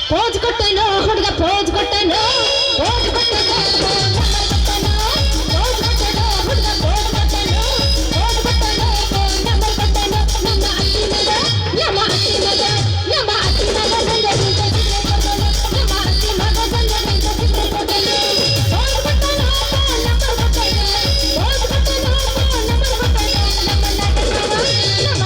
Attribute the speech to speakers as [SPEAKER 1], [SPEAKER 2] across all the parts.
[SPEAKER 1] ಪೋಜ್ ಕೊಟ್ಟನು ಹುಡುಗ ಪೋಜ್ ಕೊಟ್ಟನು ಪೋಜ್ ಕೊಟ್ಟನು ಪೋಜ್ ಕೊಟ್ಟನು ಹುಡುಗ ಪೋಜ್ ಕೊಟ್ಟನು ಪೋಜ್ ಕೊಟ್ಟನು ನಂಬರ್ ಕೊಟ್ಟನು ನಮ್ಮ ಅತ್ತಿ ಮಗ ನಮ್ಮ ಅತ್ತಿ ಮಗ ನಮ್ಮ ಅತ್ತಿ ಮಗ ಸಂಜೆ ನಮ್ಮ ಅತ್ತಿ ಮಗ ಸಂಜೆ ಕೊಟ್ಟನು ಪೋಜ್ ಕೊಟ್ಟನು ನಂಬರ್ ಕೊಟ್ಟನು ಪೋಜ್ ಕೊಟ್ಟನು ನಂಬರ್ ಕೊಟ್ಟನು ನಮ್ಮ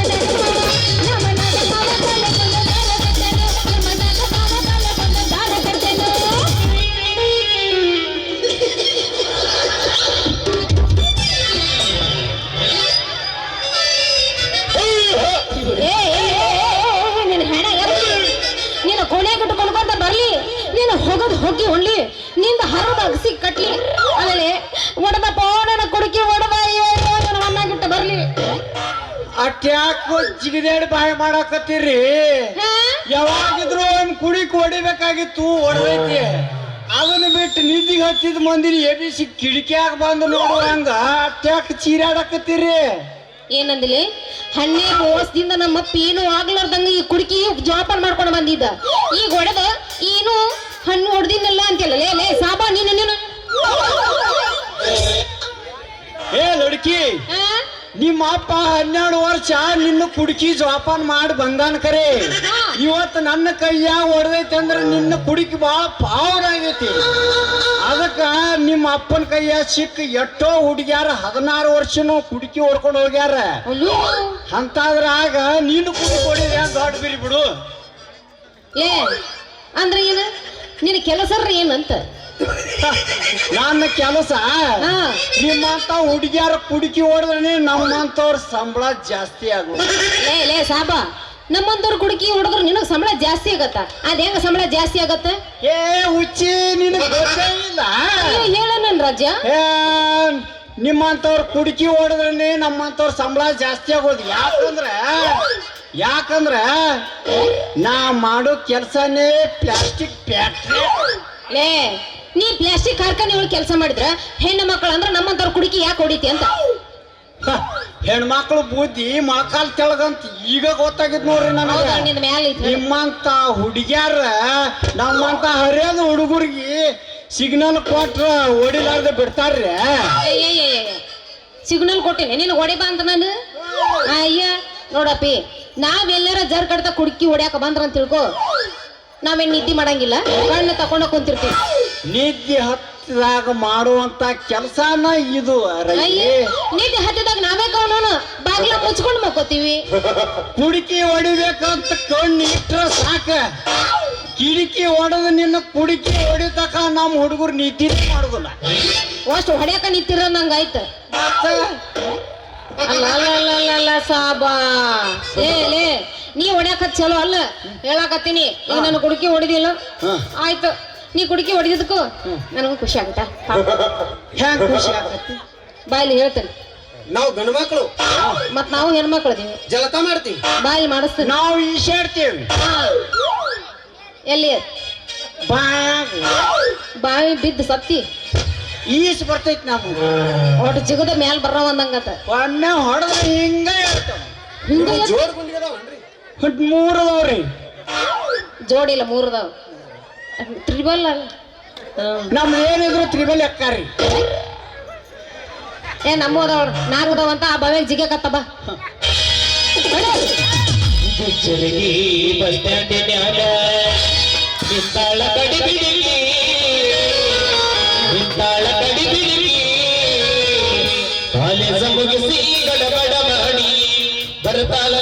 [SPEAKER 1] ಹೋಗಿ ಹೊಳ್ಳಿ ನಿಂದ ಹರದ ಅಗಸಿ ಕಟ್ಲಿ ಆಮೇಲೆ ಒಡದಪ್ಪ ನನ್ನ ಕುಡುಕಿ ಒಡದ ನನ್ನ ಮಣ್ಣಾಗಿಟ್ಟು ಬರ್ಲಿ
[SPEAKER 2] ಅಟ್ಯಾಕ ಜಿಗಿದೇಡಿ ಬಾಯಿ ಮಾಡಾಕತ್ತೀರಿ ಯಾವಾಗಿದ್ರು ಒಂದ್ ಕುಡಿಕ್ ಹೊಡಿಬೇಕಾಗಿತ್ತು ಹೊಡೆದೈತಿ ಅದನ್ನ ಬಿಟ್ಟು ನಿದ್ದಿಗೆ ಹತ್ತಿದ ಮಂದಿನಿ ಎಬಿಸಿ ಕಿಡಿಕ್ಯಾಗ ಬಂದು ನೋಡುವಂಗ ಅಟ್ಯಾಕ ಚೀರಾಡಕತ್ತೀರಿ
[SPEAKER 1] ಏನಂದಿಲಿ 12 ವರ್ಷದಿಂದ ನಮ್ಮ ಅಪ್ಪ ಏನು ಆಗ್ಲಾರ್ದಂಗ ಈ ಕುಡುಕಿ ಜೋಪಾನ ಮಾಡ್ಕೊಂಡು ಬಂದಿದ್ದ ಈಗ ಹೊಡೆದ ಏನು ಹಣ್ಣು ಹೊಡೆದಿನಲ್ಲ ಅಂತೆಲ್ಲ ಲೇ ಲೇ ಸಾಬಾ ನೀನು ನೀನು
[SPEAKER 2] ಏ ಲಡ್ಕಿ ನಿಮ್ಮ ಅಪ್ಪ 12 ವರ್ಷ ನಿನ್ನ ಕುಡುಕಿ ಜೋಪಾನ ಮಾಡಿ ಬಂದಾನ ಕರೆ ಇವತ್ತು ನನ್ನ ಕೈಯಾಗ ಹೊಡೆದೈತಿ ಅಂದ್ರೆ ನಿನ್ನ ಕುಡುಕಿ ಬಹಳ ಪಾವರ್ ಆಗೈತಿ ಅದಕ್ಕ ನಿಮ್ಮ ಅಪ್ಪನ ಕೈಯಾಗ ಸಿಕ್ಕ ಎಷ್ಟೋ ಹುಡುಗ್ಯಾರ 16 ವರ್ಷನೂ ಕುಡುಕಿ ಹೊಡ್ಕೊಂಡು ಹೋಗ್ಯಾರ ಅಂತಾದ್ರಾಗ ನೀನು ಕುಡುಕಿ ಹೊಡಿದ ದೊಡ್ಡ ಬಿರಿ ಬಿಡು
[SPEAKER 1] ಏ ಅಂದ್ರೆ ಏನು ನಿನ್ನ ಕೆಲಸ ಏನಂತ
[SPEAKER 2] ನನ್ನ ಕೆಲಸ ನಿಮ್ಮಂತ ಹುಡುಗಿಯಾರ ಕುಡುಕಿ ಹೊಡೆದ್ರೆ ನಮ್ಮಂತವ್ರ ಸಂಬಳ ಜಾಸ್ತಿ ಆಗುದು
[SPEAKER 1] ಲೇ ಲೇ ಸಾಬಾ ನಮ್ಮಂತವ್ರ ಕುಡುಕಿ ಹೊಡೆದ್ರೆ ನಿನಗ್ ಸಂಬಳ ಜಾಸ್ತಿ ಆಗತ್ತ ಅದ ಹೆಂಗ ಸಂಬಳ ಜಾಸ್ತಿ ಆಗತ್ತ
[SPEAKER 2] ಏ ಹುಚ್ಚಿ ನಿನಗೆ ಗೊತ್ತೇ ಇಲ್ಲ
[SPEAKER 1] ಹೇಳ ನನ್ ರಾಜ್ಯ
[SPEAKER 2] ನಿಮ್ಮಂತವ್ರ ಕುಡುಕಿ ಹೊಡೆದ್ರೆ ನಮ್ಮಂತವ್ರ ಸಂಬಳ ಜಾಸ್ತಿ ಆಗೋದು ಯಾಕಂದ್ರ ನಾ ಮಾಡೋ ಕೆಲ್ಸನೇ ಪ್ಲಾಸ್ಟಿಕ್ ಫ್ಯಾಕ್ಟ್ರಿ
[SPEAKER 1] ಲೇ ನೀ ಪ್ಲಾಸ್ಟಿಕ್ ಕಾರ್ಖಾನೆ ಒಳಗೆ ಕೆಲಸ ಮಾಡಿದ್ರ ಹೆಣ್ಣು ಮಕ್ಕಳು ಅಂದ್ರೆ ನಮ್ಮಂತವ್ರ ಕುಡುಕಿ ಯಾಕೆ ಹೊಡಿತಿ ಅಂತ
[SPEAKER 2] ಹೆಣ್ಮಕ್ಳು ಬುದ್ಧಿ ಮಕಾಲ್ ತೆಳಗಂತ ಈಗ ಗೊತ್ತಾಗಿದ್ ನೋಡ್ರಿ ನನಗೆ ನಿಮ್ಮಂತ ಹುಡುಗ್ಯಾರ ನಮ್ಮಂತ ಹರಿಯದ ಹುಡುಗರಿಗೆ ಸಿಗ್ನಲ್ ಕೊಟ್ರ ಹೊಡಿಲಾರ್ದೆ ಬಿಡ್ತಾರ್ರಿ
[SPEAKER 1] ಸಿಗ್ನಲ್ ಕೊಟ್ಟಿನಿ ನೀನು ಹೊಡಿಬಾ ಅಂತ ನಾನು ಅಯ್ಯ ನೋಡಪ್ಪಿ ನಾವೆಲ್ಲರ ಜರ್ ಕಡ್ತ ಕುಡುಕಿ ಹೊಡ್ಯಾಕ ಬಂದ್ರ ಅಂತ ತಿಳ್ಕೊ ನಾವೇನ್ ನಿದ್ದೆ ಮಾಡಂಗಿಲ್ಲ ಕಣ್ಣು ತಕೊಂಡ ಕುಂತಿರ್ತೀವಿ
[SPEAKER 2] ನಿದ್ದೆ ಹತ್ತಿದಾಗ ಮಾಡುವಂತ ಕೆಲಸನ ಇದು
[SPEAKER 1] ನಿದ್ದೆ ಹತ್ತಿದಾಗ ನಾವೇ ಕವನೋನು ಬಾಗಿಲ ಮುಚ್ಕೊಂಡು ಮಕ್ಕೋತೀವಿ
[SPEAKER 2] ಕುಡುಕಿ ಹೊಡಿಬೇಕಂತ ಕಣ್ಣು ಇಟ್ರ ಸಾಕ ಕಿಡಿಕಿ ಹೊಡೆದು ನಿನ್ನ ಕುಡುಕಿ ಹೊಡಿತಕ ನಮ್ಮ ಹುಡುಗರು ನಿದ್ದೆ ಮಾಡುದಿಲ್ಲ
[SPEAKER 1] ಅಷ್ಟು ಹೊಡ್ಯಾಕ ನಿಂತಿರ ನಂಗಾಯ್ತು ಅಲ್ಲ ಸಾಬಾ ಲೇ ನೀ ಹೊಡ್ಯಾಕ ಚಲೋ ಅಲ್ಲ ಹೇಳಾಕತ್ತೀನಿ ಈಗ ನಾನು ಕುಡುಕಿ ಹೊಡಿದಿಲ್ಲ ಆಯ್ತು ನೀ ಕುಡುಕಿ ಹೊಡಿದಕ್ಕೂ ನನಗೂ ಖುಷಿ ಆಗುತ್ತಾ
[SPEAKER 2] ಹ್ಯಾಂಗ ಖುಷಿ ಆಗತ್ತೆ
[SPEAKER 1] ಬಾಯಲ್ಲಿ ಹೇಳ್ತೇನೆ
[SPEAKER 3] ನಾವು ಗಂಡು ಮಕ್ಕಳು
[SPEAKER 1] ಮತ್ ನಾವು ಹೆಣ್ಮಕ್ಳು ಇದೀವಿ
[SPEAKER 3] ಜಲಕ ಮಾಡ್ತೀವಿ
[SPEAKER 1] ಬಾಯಲ್ಲಿ ಮಾಡಿಸ್ತೇನೆ
[SPEAKER 2] ನಾವು ಈಶಾಡ್ತೇವೆ
[SPEAKER 1] ಎಲ್ಲಿ ಬಾವಿ ಬಿದ್ದು ಸತ್ತಿ
[SPEAKER 2] ಈಸ್ ಬರ್ತೈತಿ ನಾವು
[SPEAKER 1] ಒಟ್ಟು ಜಿಗದ ಮ್ಯಾಲ ಬರ ಒಂದಂಗತ್ತ
[SPEAKER 2] ಒಮ್ಮೆ ಹೊಡೆದ್ರೆ ಹಿಂಗ
[SPEAKER 3] ಜೋರ್ ಗುಂಡಿಗದಾವನ್ರಿ
[SPEAKER 2] 3 ಅದಾವ್ರಿ
[SPEAKER 1] ಜೋಡಿಲ್ಲ 3 ಅದಾವ ತ್ರಿಬಲ್ ಅಲ್ಲ
[SPEAKER 2] ನಮ್ದು ಏನಿದ್ರು ತ್ರಿಬಲ್ ಎಕ್ಕಾರಿ
[SPEAKER 1] ಏ ನಮ್ಮ ಅದಾವ 4 ಅದಾವ ಅಂತ ಆ ಬಾವಿಗೆ ಜಿಗಕತ್ತ ಬಾ
[SPEAKER 4] ಬಸ್ ಸ್ಟ್ಯಾಂಡಿನ್ಯಾಗ ನಿಂತಾಳ ಕಡಿ ಬಿಡಿಲಿ ಕಾಲೇಜ ಮುಗಿಸಿ ಗಡಬಡ ಮಾಡಿ ಬರ್ತಾಳ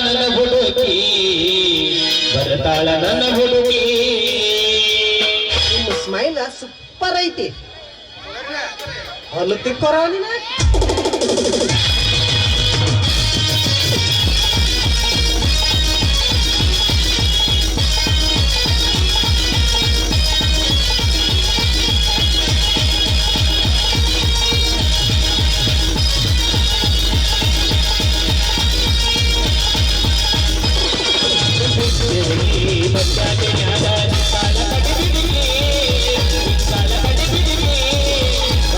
[SPEAKER 4] ನನ್ನ ಹುಡುಗಿ
[SPEAKER 3] ನಿಮ್ಮ ಸ್ಮೈಲ್ ಸೂಪರ್ ಐತಿ ಹೊಲ ತಿಕ್ಕೋರ ನೀನ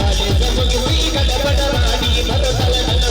[SPEAKER 4] ಕಾಲೇಜ ಮುಗಿಸಿ ಗಡಬಡ ಮಾಡಿ ಬರತಾಳ ನನ್ನ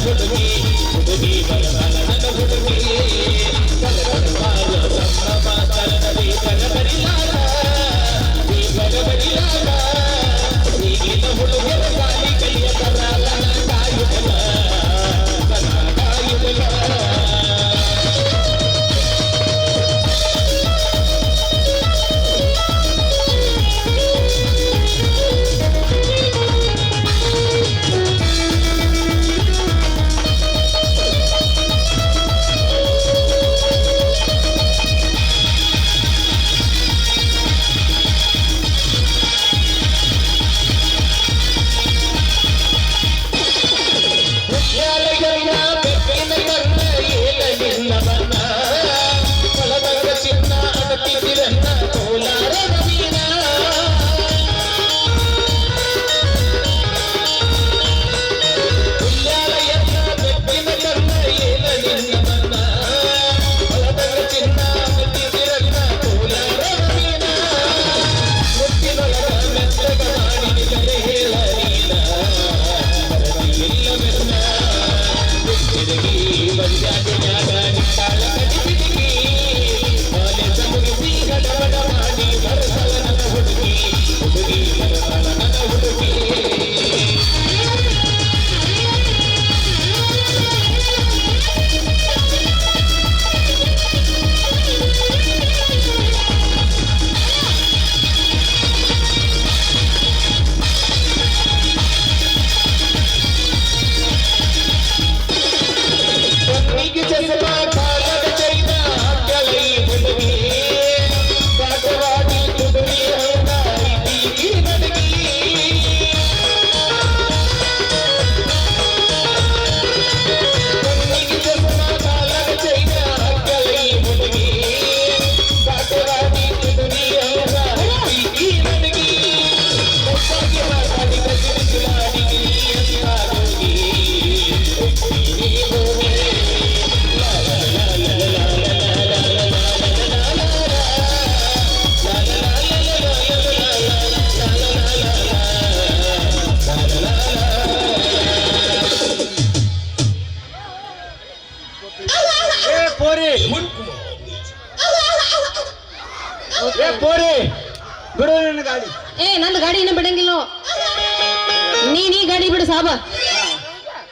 [SPEAKER 2] ಏ ಪೋರಿ ಬಿಡು ನನ್ನ ಗಾಡಿ.
[SPEAKER 1] ಏ ನಂದು ಗಾಡಿ ಇನ್ನೂ ಬಿಡಂಗಿಲ್ಲ ನೀನ್ ಈ ಗಾಡಿ ಬಿಡು ಸಾಬ.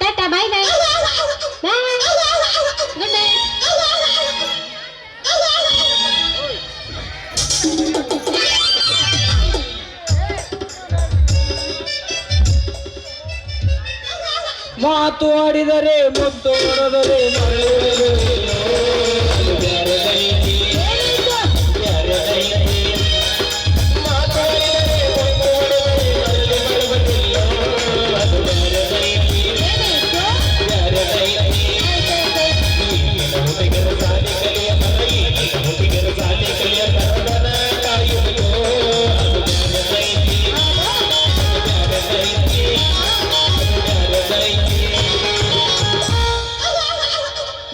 [SPEAKER 1] ಟಾಟಾ ಬಾಯ್ ಬಾಯ್ ಗುಡ್ ನೈಟ್.
[SPEAKER 2] ಮಾತು ಆಡಿದರೆ ಮುತ್ತು ಹೊರದರೆ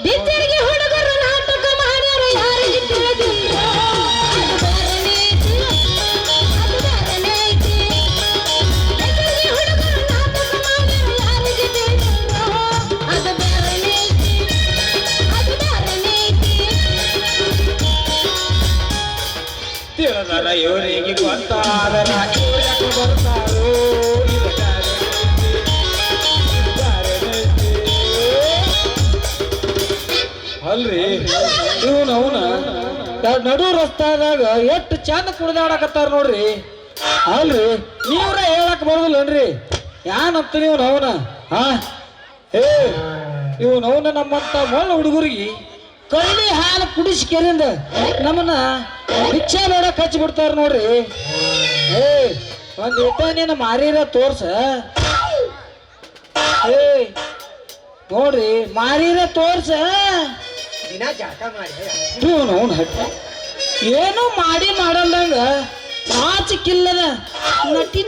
[SPEAKER 1] ಬಿತ್ತರಿಗೆ ಹುಡುಗರು ನಾಟಕ ಮಾಡ್ಯಾರ ಯಾರಿಗೆ ತಿಳಿದಿಲ್ಲ. ಅದು ಬೇರೆನೇ ಐತಿ, ಅದು ಬೇರೆನೇ ಐತಿ. ಬಿತ್ತರಿಗೆ ಹುಡುಗರು ನಾಟಕ ಮಾಡ್ಯಾರ ಯಾರಿಗೆ ತಿಳಿದಿಲ್ಲ. ಅದು ಬೇರೆನೇ ಐತಿ, ಅದು ಬೇರೆನೇ ಐತಿ.
[SPEAKER 2] ತಿಳಿದರ ಇವರಿಗೆ ಗೊತ್ತಾದರ ಇವ್ರ್ಯಾಕೆ ಬರ್ತಾರೋ ಇದು ಬ್ಯಾರೆ ಅಲ್ರಿ ಇವನು ಅವನ ನಡು ರಸ್ತಾದಾಗ ಎಷ್ಟು ಚಂದ ಕುಡ್ದಾಡಕತ್ತಾರ ನೋಡ್ರಿ. ಅಲ್ರಿ ನೀವ್ರ ಹೇಳಕ್ ಬರೋದಿಲ್ಲನ್ರಿ ಯಾನಂತ ನೀವು ಅವನ ಹಾ ಏ ಇವನು ಅವನ ನಮ್ಮಂತ ಮೊಳ್ಳ ಹುಡುಗರಿಗೆ ಕಳ್ಳಿ ಹಾಲು ಕುಡಿಸಿ ಕೆರಿಂದ ನಮ್ಮನ್ನ ಭಿಕ್ಷಾ ನೋಡಕ್ ಹಚ್ಚಿ ಬಿಡ್ತಾರ ನೋಡ್ರಿ. ಏ ಒಂದ್ ಇಟ್ಟ ನೀನು ಮಾರೀರ ತೋರ್ಸ. ಏ ನೋಡ್ರಿ ಮಾರೀರ ತೋರ್ಸ.
[SPEAKER 3] ದಿನ ಜಾಕ ಮಾಡಿ
[SPEAKER 2] ಇವನು ಅವನು ಹಟ್ಟ ಏನೋ ಮಾಡಲ್ದಂಗ ನಾಚಿಕಿಲ್ಲದ ನಟಿ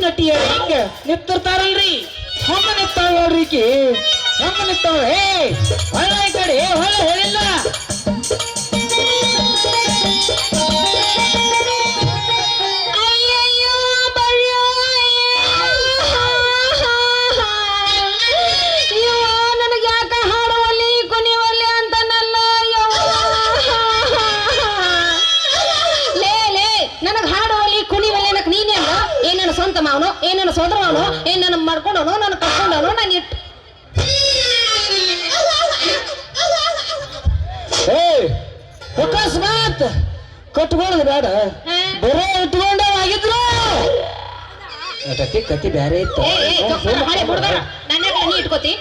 [SPEAKER 2] ಹಿಂಗ ನಿಂತಿರ್ತಾರಲ್ರಿ ಹಂಗ ನಿಂತಾಳ ನೋಡ್ರಿ ಈಕಿ ಹಂಗ ನಿಂತಾಳ. ಏ ಹೊಳ್ಳ ಈ ಕಡೆ ಹೊಳ್ಳ ಹೇಳಿಲ್ಲ.
[SPEAKER 1] ಅಯ್ಯಯ್ಯೋ ಬಯ್ಯೋ ಅಯ್ಯೋ ನನಗೆ ಯಾಕೆ ಹಾಡುವಲ್ಲಿ ಕುಣಿವಲ್ಲಿ ಅಂತನಲ್ಲ. ಲೇ ನನಗೆ ಹಾಡುವಲ್ಲಿ ಕುಣಿವಲ್ಲಿ ಅನ್ನಕ್ ನೀನೇ ಅಲ್ಲ. ಏನ್ ನನ್ನ ಸ್ವಂತ ಮಾವನು, ಏನ್ ನನ್ನ ಸೋದರವನು, ಏನ್ ನನ್ನ ಮಾಡ್ಕೊಂಡವನು, ನನ್ನ ಕಟ್ಕೊಂಡವನು, ನಾನು ಇಟ್ಟು
[SPEAKER 2] ಏ ಅಕಸ್ಮಾತ್ ಕಟ್ಕೊಳ್ಳೋದು ಬೇಡ ಬರೋ ಇಟ್ಕೊಂಡವಾಗಿದ್ರು ಕತಿ ಬ್ಯಾರೆ ಇತ್ತು.
[SPEAKER 1] ನನ್ನ ನೀ ಇಟ್ಕೋತಿ.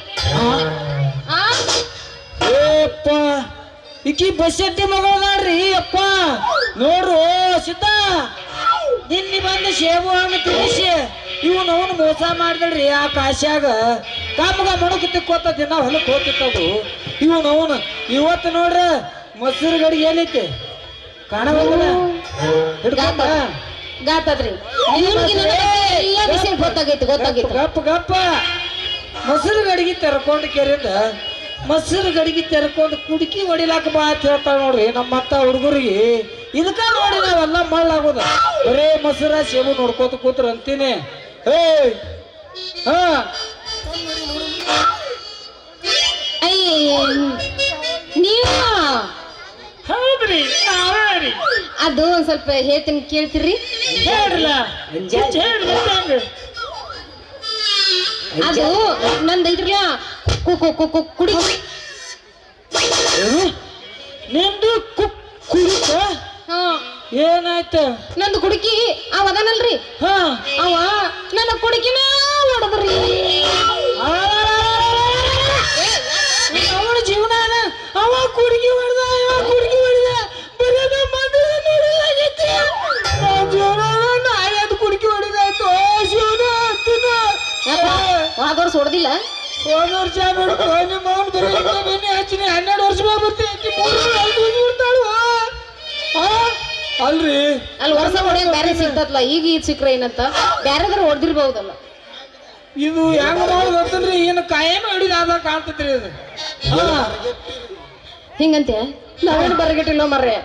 [SPEAKER 2] ಏಪ್ಪ ಈಕಿ ಬಸ್ಸಟ್ಟಿ ಮಗಳು ನೋಡ್ರಿ ಅಪ್ಪ ನೋಡ್ರು ಸಿದ್ಧ ನಿನ್ನೆ ಬಂದು ಸೇಬು ಹಣ್ಣು ತಿನ್ನಿಸಿ ಇವನು ಅವನು ಮೋಸ ಮಾಡಿದ್ರಿ ಆ ಕಾಶ್ಯಾಗ ಕಾಮಗ ಮಣಕು ತಿಕ್ಕೋತ ದಿನ ಹೊಲಕ್ಕೆ ಹೋಗ್ತಿತ್ತವು. ಇವನು ಅವನು ಇವತ್ತು ನೋಡ್ರ ಮೊಸರು ಗಡಿಗೆ ಏನೈತಿ ಕಾಣಬಲ್ಲ ಹಿಡ್ಕೊಂಡ
[SPEAKER 1] ಗಾತದ್ರಿ ಎಲ್ಲ ವಿಷಯ ಗೊತ್ತಾಗೈತಿ
[SPEAKER 2] ಗಪ್ಪ ಗಪ್ಪ ಮೊಸರು ಗಡಿಗೆ ತೆರ್ಕೊಂಡು ಕೆರೆಯಿಂದ ಮೊಸರು ಗಡಿಗೆ ತೆರ್ಕೊಂಡು ಕುಡುಕಿ ಹೊಡಿಲಾಕ ಬಾ ಅಂತ ಹೇಳ್ತಾಳ ನೋಡ್ರಿ ನಮ್ಮಂತ ಹುಡುಗರಿಗೆ. ಇದಕ್ಕ ನೋಡಿ ನಾವೆಲ್ಲ ಮಳ್ಳಾಗೋದ ಬರೇ ಮೊಸರ ಸೇಬು ನೋಡ್ಕೋತ ಕೂತ್ರ ಅಂತೀನಿ. ಹೇ ಹಾ
[SPEAKER 1] ನೀವು
[SPEAKER 2] ಹೌದ್ರಿ ನಾವೇ ರೀ.
[SPEAKER 1] ಅದು ಒಂದ್ ಸ್ವಲ್ಪ ಹೇಳ್ತೀನಿ ಕೇಳ್ತೀರಿ.
[SPEAKER 2] ಹೇಳ್ರಲ್ಲ
[SPEAKER 1] ಅದು ನಂದು ಇದ್ರಲ್ಲ ಕುಡಿ
[SPEAKER 2] ನಿಂದು ಕುಡಿಕ
[SPEAKER 1] ಹಾ
[SPEAKER 2] ಏನಾಯ್ತು?
[SPEAKER 1] ನಂದು ಕುಡುಕಿ ಅವ ಅದನಲ್ರಿ
[SPEAKER 2] ಹಾ
[SPEAKER 1] ಅವ ನನ್ನ ಕುಡುಕಿನ ಹೊಡೆದ್ರಿ.
[SPEAKER 2] ಅವನ ಜೀವನ ಅವ ಕುಡುಕಿ ಹೊಡೆದ ಇವ ಕುಡುಕಿ ಹೊಡೆದ ಬರೋದ ಮದುವೆ ನೋಡಿದಾಗೈತಿ. ನಾಯದು ಕುಡುಕಿ ಹೊಡೆದಾಯ್ತು ಶಿವನ ಹತ್ತಿನ
[SPEAKER 1] ಹೋದ ವರ್ಷ ಹೊಡೆದಿಲ್ಲ.
[SPEAKER 2] ಹೋದ ವರ್ಷ ನೋಡ್ಕೊ ನಿಮ್ಮ ಅವನು ಬರೋದ ಬನ್ನಿ ಹಚ್ಚಿನಿ 12 ವರ್ಷ ಬರ್ತಿ 3 ಬಿಡ್ತಾಳು. ಅಲ್ರಿ
[SPEAKER 1] ಅಲ್ಲಿ ವರ್ಷ ಹೊಡೆಯಕ್ ಬ್ಯಾರೆ ಸಿಗ್ತತ್ಲ ಈಗ ಇದು ಸಿಕ್ಕ್ರ ಏನಂತ ಬ್ಯಾರೆದ್ರ ಹೊಡೆದಿರ್ಬಹುದಲ್ಲ.
[SPEAKER 2] ಇದು ಹೆಂಗ ಮಾಡೋದು ಅಂತಂದ್ರಿ ಏನು ಕಾಯೇನು ಹಿಡಿದಾದ ಕಾಣ್ತೈತ್ರಿ ಇದು.
[SPEAKER 1] ಹಿಂಗಂತೆ ನಾವೇನು ಬರಗಟ್ಟಿಲ್ಲ ಮರ್ರೆ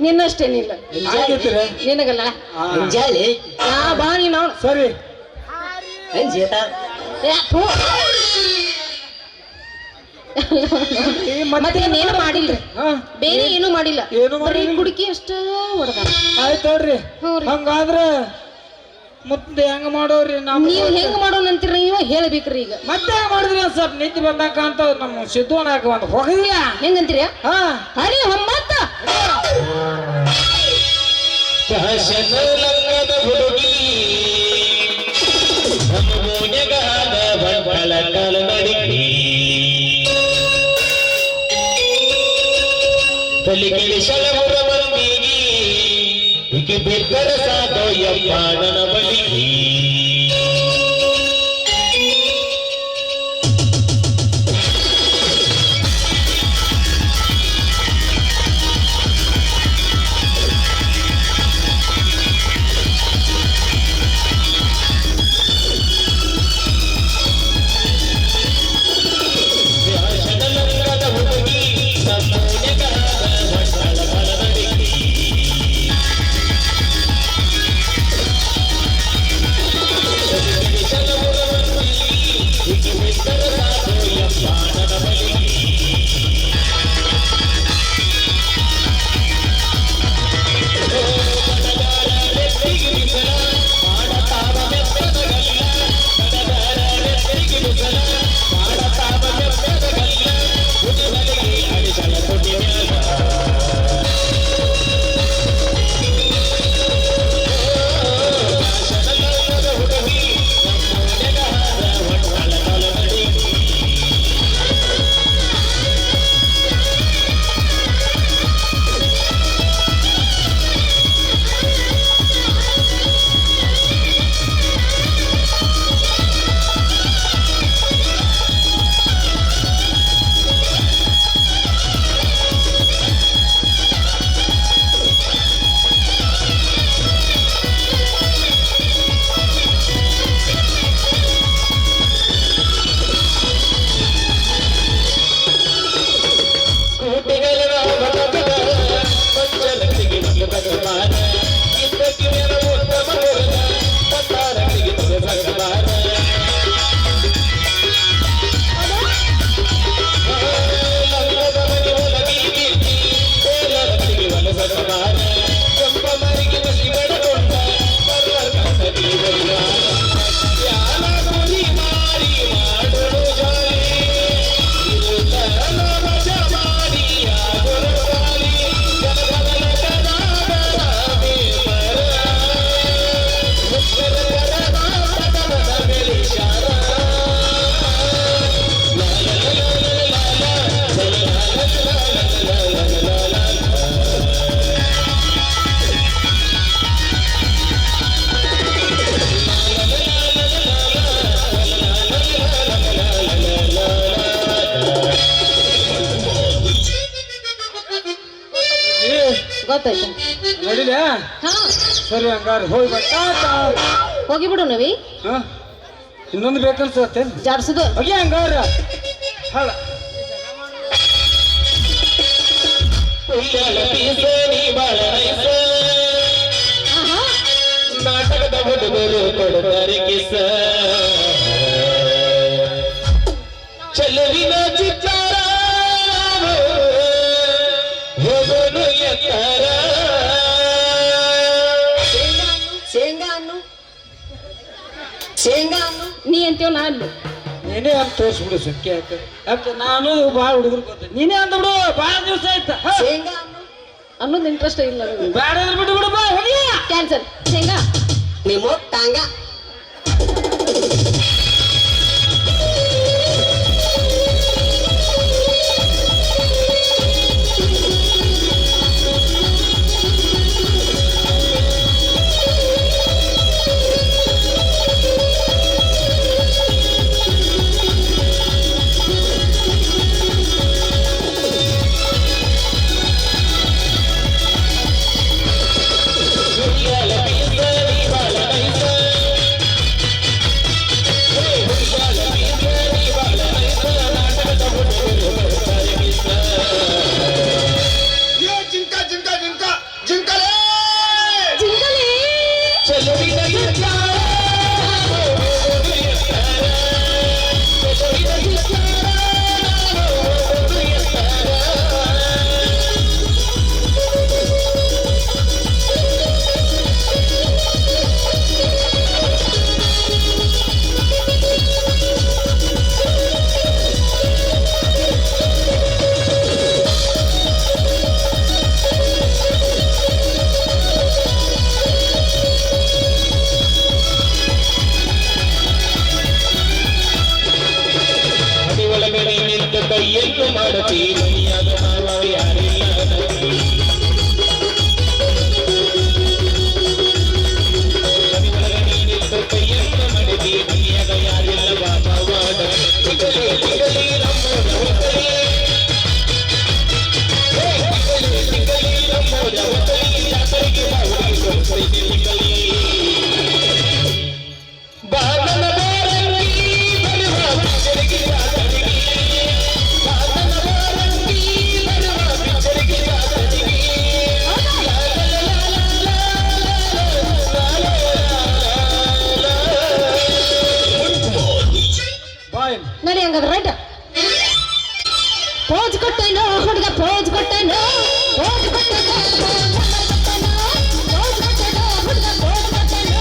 [SPEAKER 1] ನಿನ್ನಷ್ಟೇನಿಲ್ಲ
[SPEAKER 2] ಆಗೈತ್ರಿ
[SPEAKER 1] ನಿನಗಲ್ಲ ಬಾ ನೀನು
[SPEAKER 2] ಸರಿ
[SPEAKER 1] ಮತ್ತೆ ಇನ್ನೇನು ಮಾಡಿಲ್ರಿ, ಬೇರೆ ಏನು ಮಾಡಿಲ್ಲ,
[SPEAKER 2] ಏನು
[SPEAKER 1] ಬರೀ ಕುಡುಕಿ ಅಷ್ಟ ಹೊಡೆದ.
[SPEAKER 2] ಆಯ್ತು ನೋಡ್ರಿ. ಹಂಗಾದ್ರೆ ಮತ್ತೆ ಹೆಂಗ ಮಾಡೋರಿ?
[SPEAKER 1] ನೀವ್ ಹೆಂಗ್ ಮಾಡೋಣ ಅಂತೀರ, ನೀವ ಹೇಳ್ಬೇಕ್ರಿ. ಈಗ
[SPEAKER 2] ಮತ್ತೆ ಹೆಂಗ ಮಾಡಿದ್ರಿ? ಸ್ವಲ್ಪ ನಿಂತು ಬಂದಾಕ ಅಂತ ನಮ್ಮ ಸಿದ್ಧವನಾಕ ಒಂದು ಹೋಗಿಲ್ಲ
[SPEAKER 1] ಹೆಂಗಂತೀರ?
[SPEAKER 2] ಹಾ
[SPEAKER 1] ಹರಿ ಹಮ್ಮತ್ತ
[SPEAKER 4] ಫ್ಯಾಷನ್ ಲಂಗದ ಹುಡುಗಿ ನಮೂನೆಗಾದ ಬಂಡಲ ಕಲನಡಿಗೆ ತಲಿಗಿಳಿ ಶಳಮುರ ಮಂದಿಗೆ ಈಕೆ ಬಿದ್ದರ ಸಾಧೋ ಯಪ್ಪಾಡನ ಬಳಿಗೆ
[SPEAKER 1] ಗೊತ್ತಾಯ್ತು.
[SPEAKER 2] ನಡಿಲ
[SPEAKER 1] ಹಾ
[SPEAKER 2] ಸರಿ, ಹಂಗಾರೆ ಹೋಗಿ ಬಟ್ಟ
[SPEAKER 1] ಹೋಗಿಬಿಡು ನವಿ.
[SPEAKER 2] ಹಾ ಇನ್ನೊಂದು ಬೇಕನ್ಸತ್ತೆ
[SPEAKER 1] ಜಾಡ್ಸುದು.
[SPEAKER 2] ಹೋಗಿ ಹಂಗಾರ ಹಳ
[SPEAKER 4] ನಾಟಕದ ಹುಡುಗರು ಕೊಡುತ್ತಾರೆ ಕಿಸ ಚೆಲುವಿನ ಚಿತ್ತಾರ ಹೋಗೋನು ಎತ್ತರ
[SPEAKER 3] ಶೇಂಗಾ ಅನ್ನು
[SPEAKER 1] ನೀ ಅಂತೇವ್ ನಾನು
[SPEAKER 2] ನೀನೇ ಅಂತ ತೋರಿಸ್ಬಿಡು ಸಂಖ್ಯೆ ಯಾಕೆ ನಾನು ಭಾಳ ಹುಡುಗರು ಗೊತ್ತ. ನೀನೇ ಅಂತ ಬಿಡು, ಭಾಳ ದಿವಸ ಆಯ್ತ.
[SPEAKER 3] ಶೇಂಗಾ ಅನ್ನು
[SPEAKER 1] ಅನ್ನೋದು ಇಂಟ್ರೆಸ್ಟ್ ಇಲ್ಲ ನನಗೆ.
[SPEAKER 2] ಬೇಡ ಬಿಟ್ಟು ಬಿಡು, ಬಾ ಹೋಗಿ.
[SPEAKER 1] ಕ್ಯಾನ್ಸಲ್. ಶೇಂಗಾ
[SPEAKER 3] ನಿಮ್ಮ ಟಾಂಗ
[SPEAKER 4] ¡Suscríbete ಮಾಡತಿ ಮನಿಯಾಗ ಮಾವ ಯಾರಿಲ್ಲ ನದಿ. ಮನಿ ಒಳಗ ನೀನಿದ್ದು ಕೈಯನ್ನ ಮಡದಿ ಮನಿಯಾಗ ಯಾರಿಲ್ಲ ಬಾಬಾವಾಡ ತಿಗಲಿ ತಿಗಲಿ ನಮ್ಮೋರ ಹೊತ್ತಲಿ. ತಿಗಲಿ ತಿಗಲಿ ನಮ್ಮೋರ ಹೊತ್ತಲಿ ಜಾತ್ರೆಗೆ ಬಾವುಡಿ ಸೊಸೈಟಿ ತಿಗಲಿ. ಬಾದನ ಬಾರಂಗಿ ಬರುವ ಬಿಚ್ಚರಿಗೆ ಜಾತ್ರೆಗೆ. ಬಾದನ ಬಾರಂಗಿ ಬರುವ ಬಿಚ್ಚರಿಗೆ ಜಾತ್ರೆಗೆ.
[SPEAKER 2] ಬಾಯ್
[SPEAKER 1] ನಡಿ ಹಂಗಾದ್ರೆ ರೈಟ್ ಪೋಜ್ ಕೊಟ್ಟನು ಹುಡುಗ ಪೋಜ್ ಕೊಟ್ಟನು ಪೋಜ್ ಕೊಟ್ಟನು ಪೋಜ್ ಕೊಟ್ಟನು ಹುಡುಗ ಪೋಜ್ ಕೊಟ್ಟನು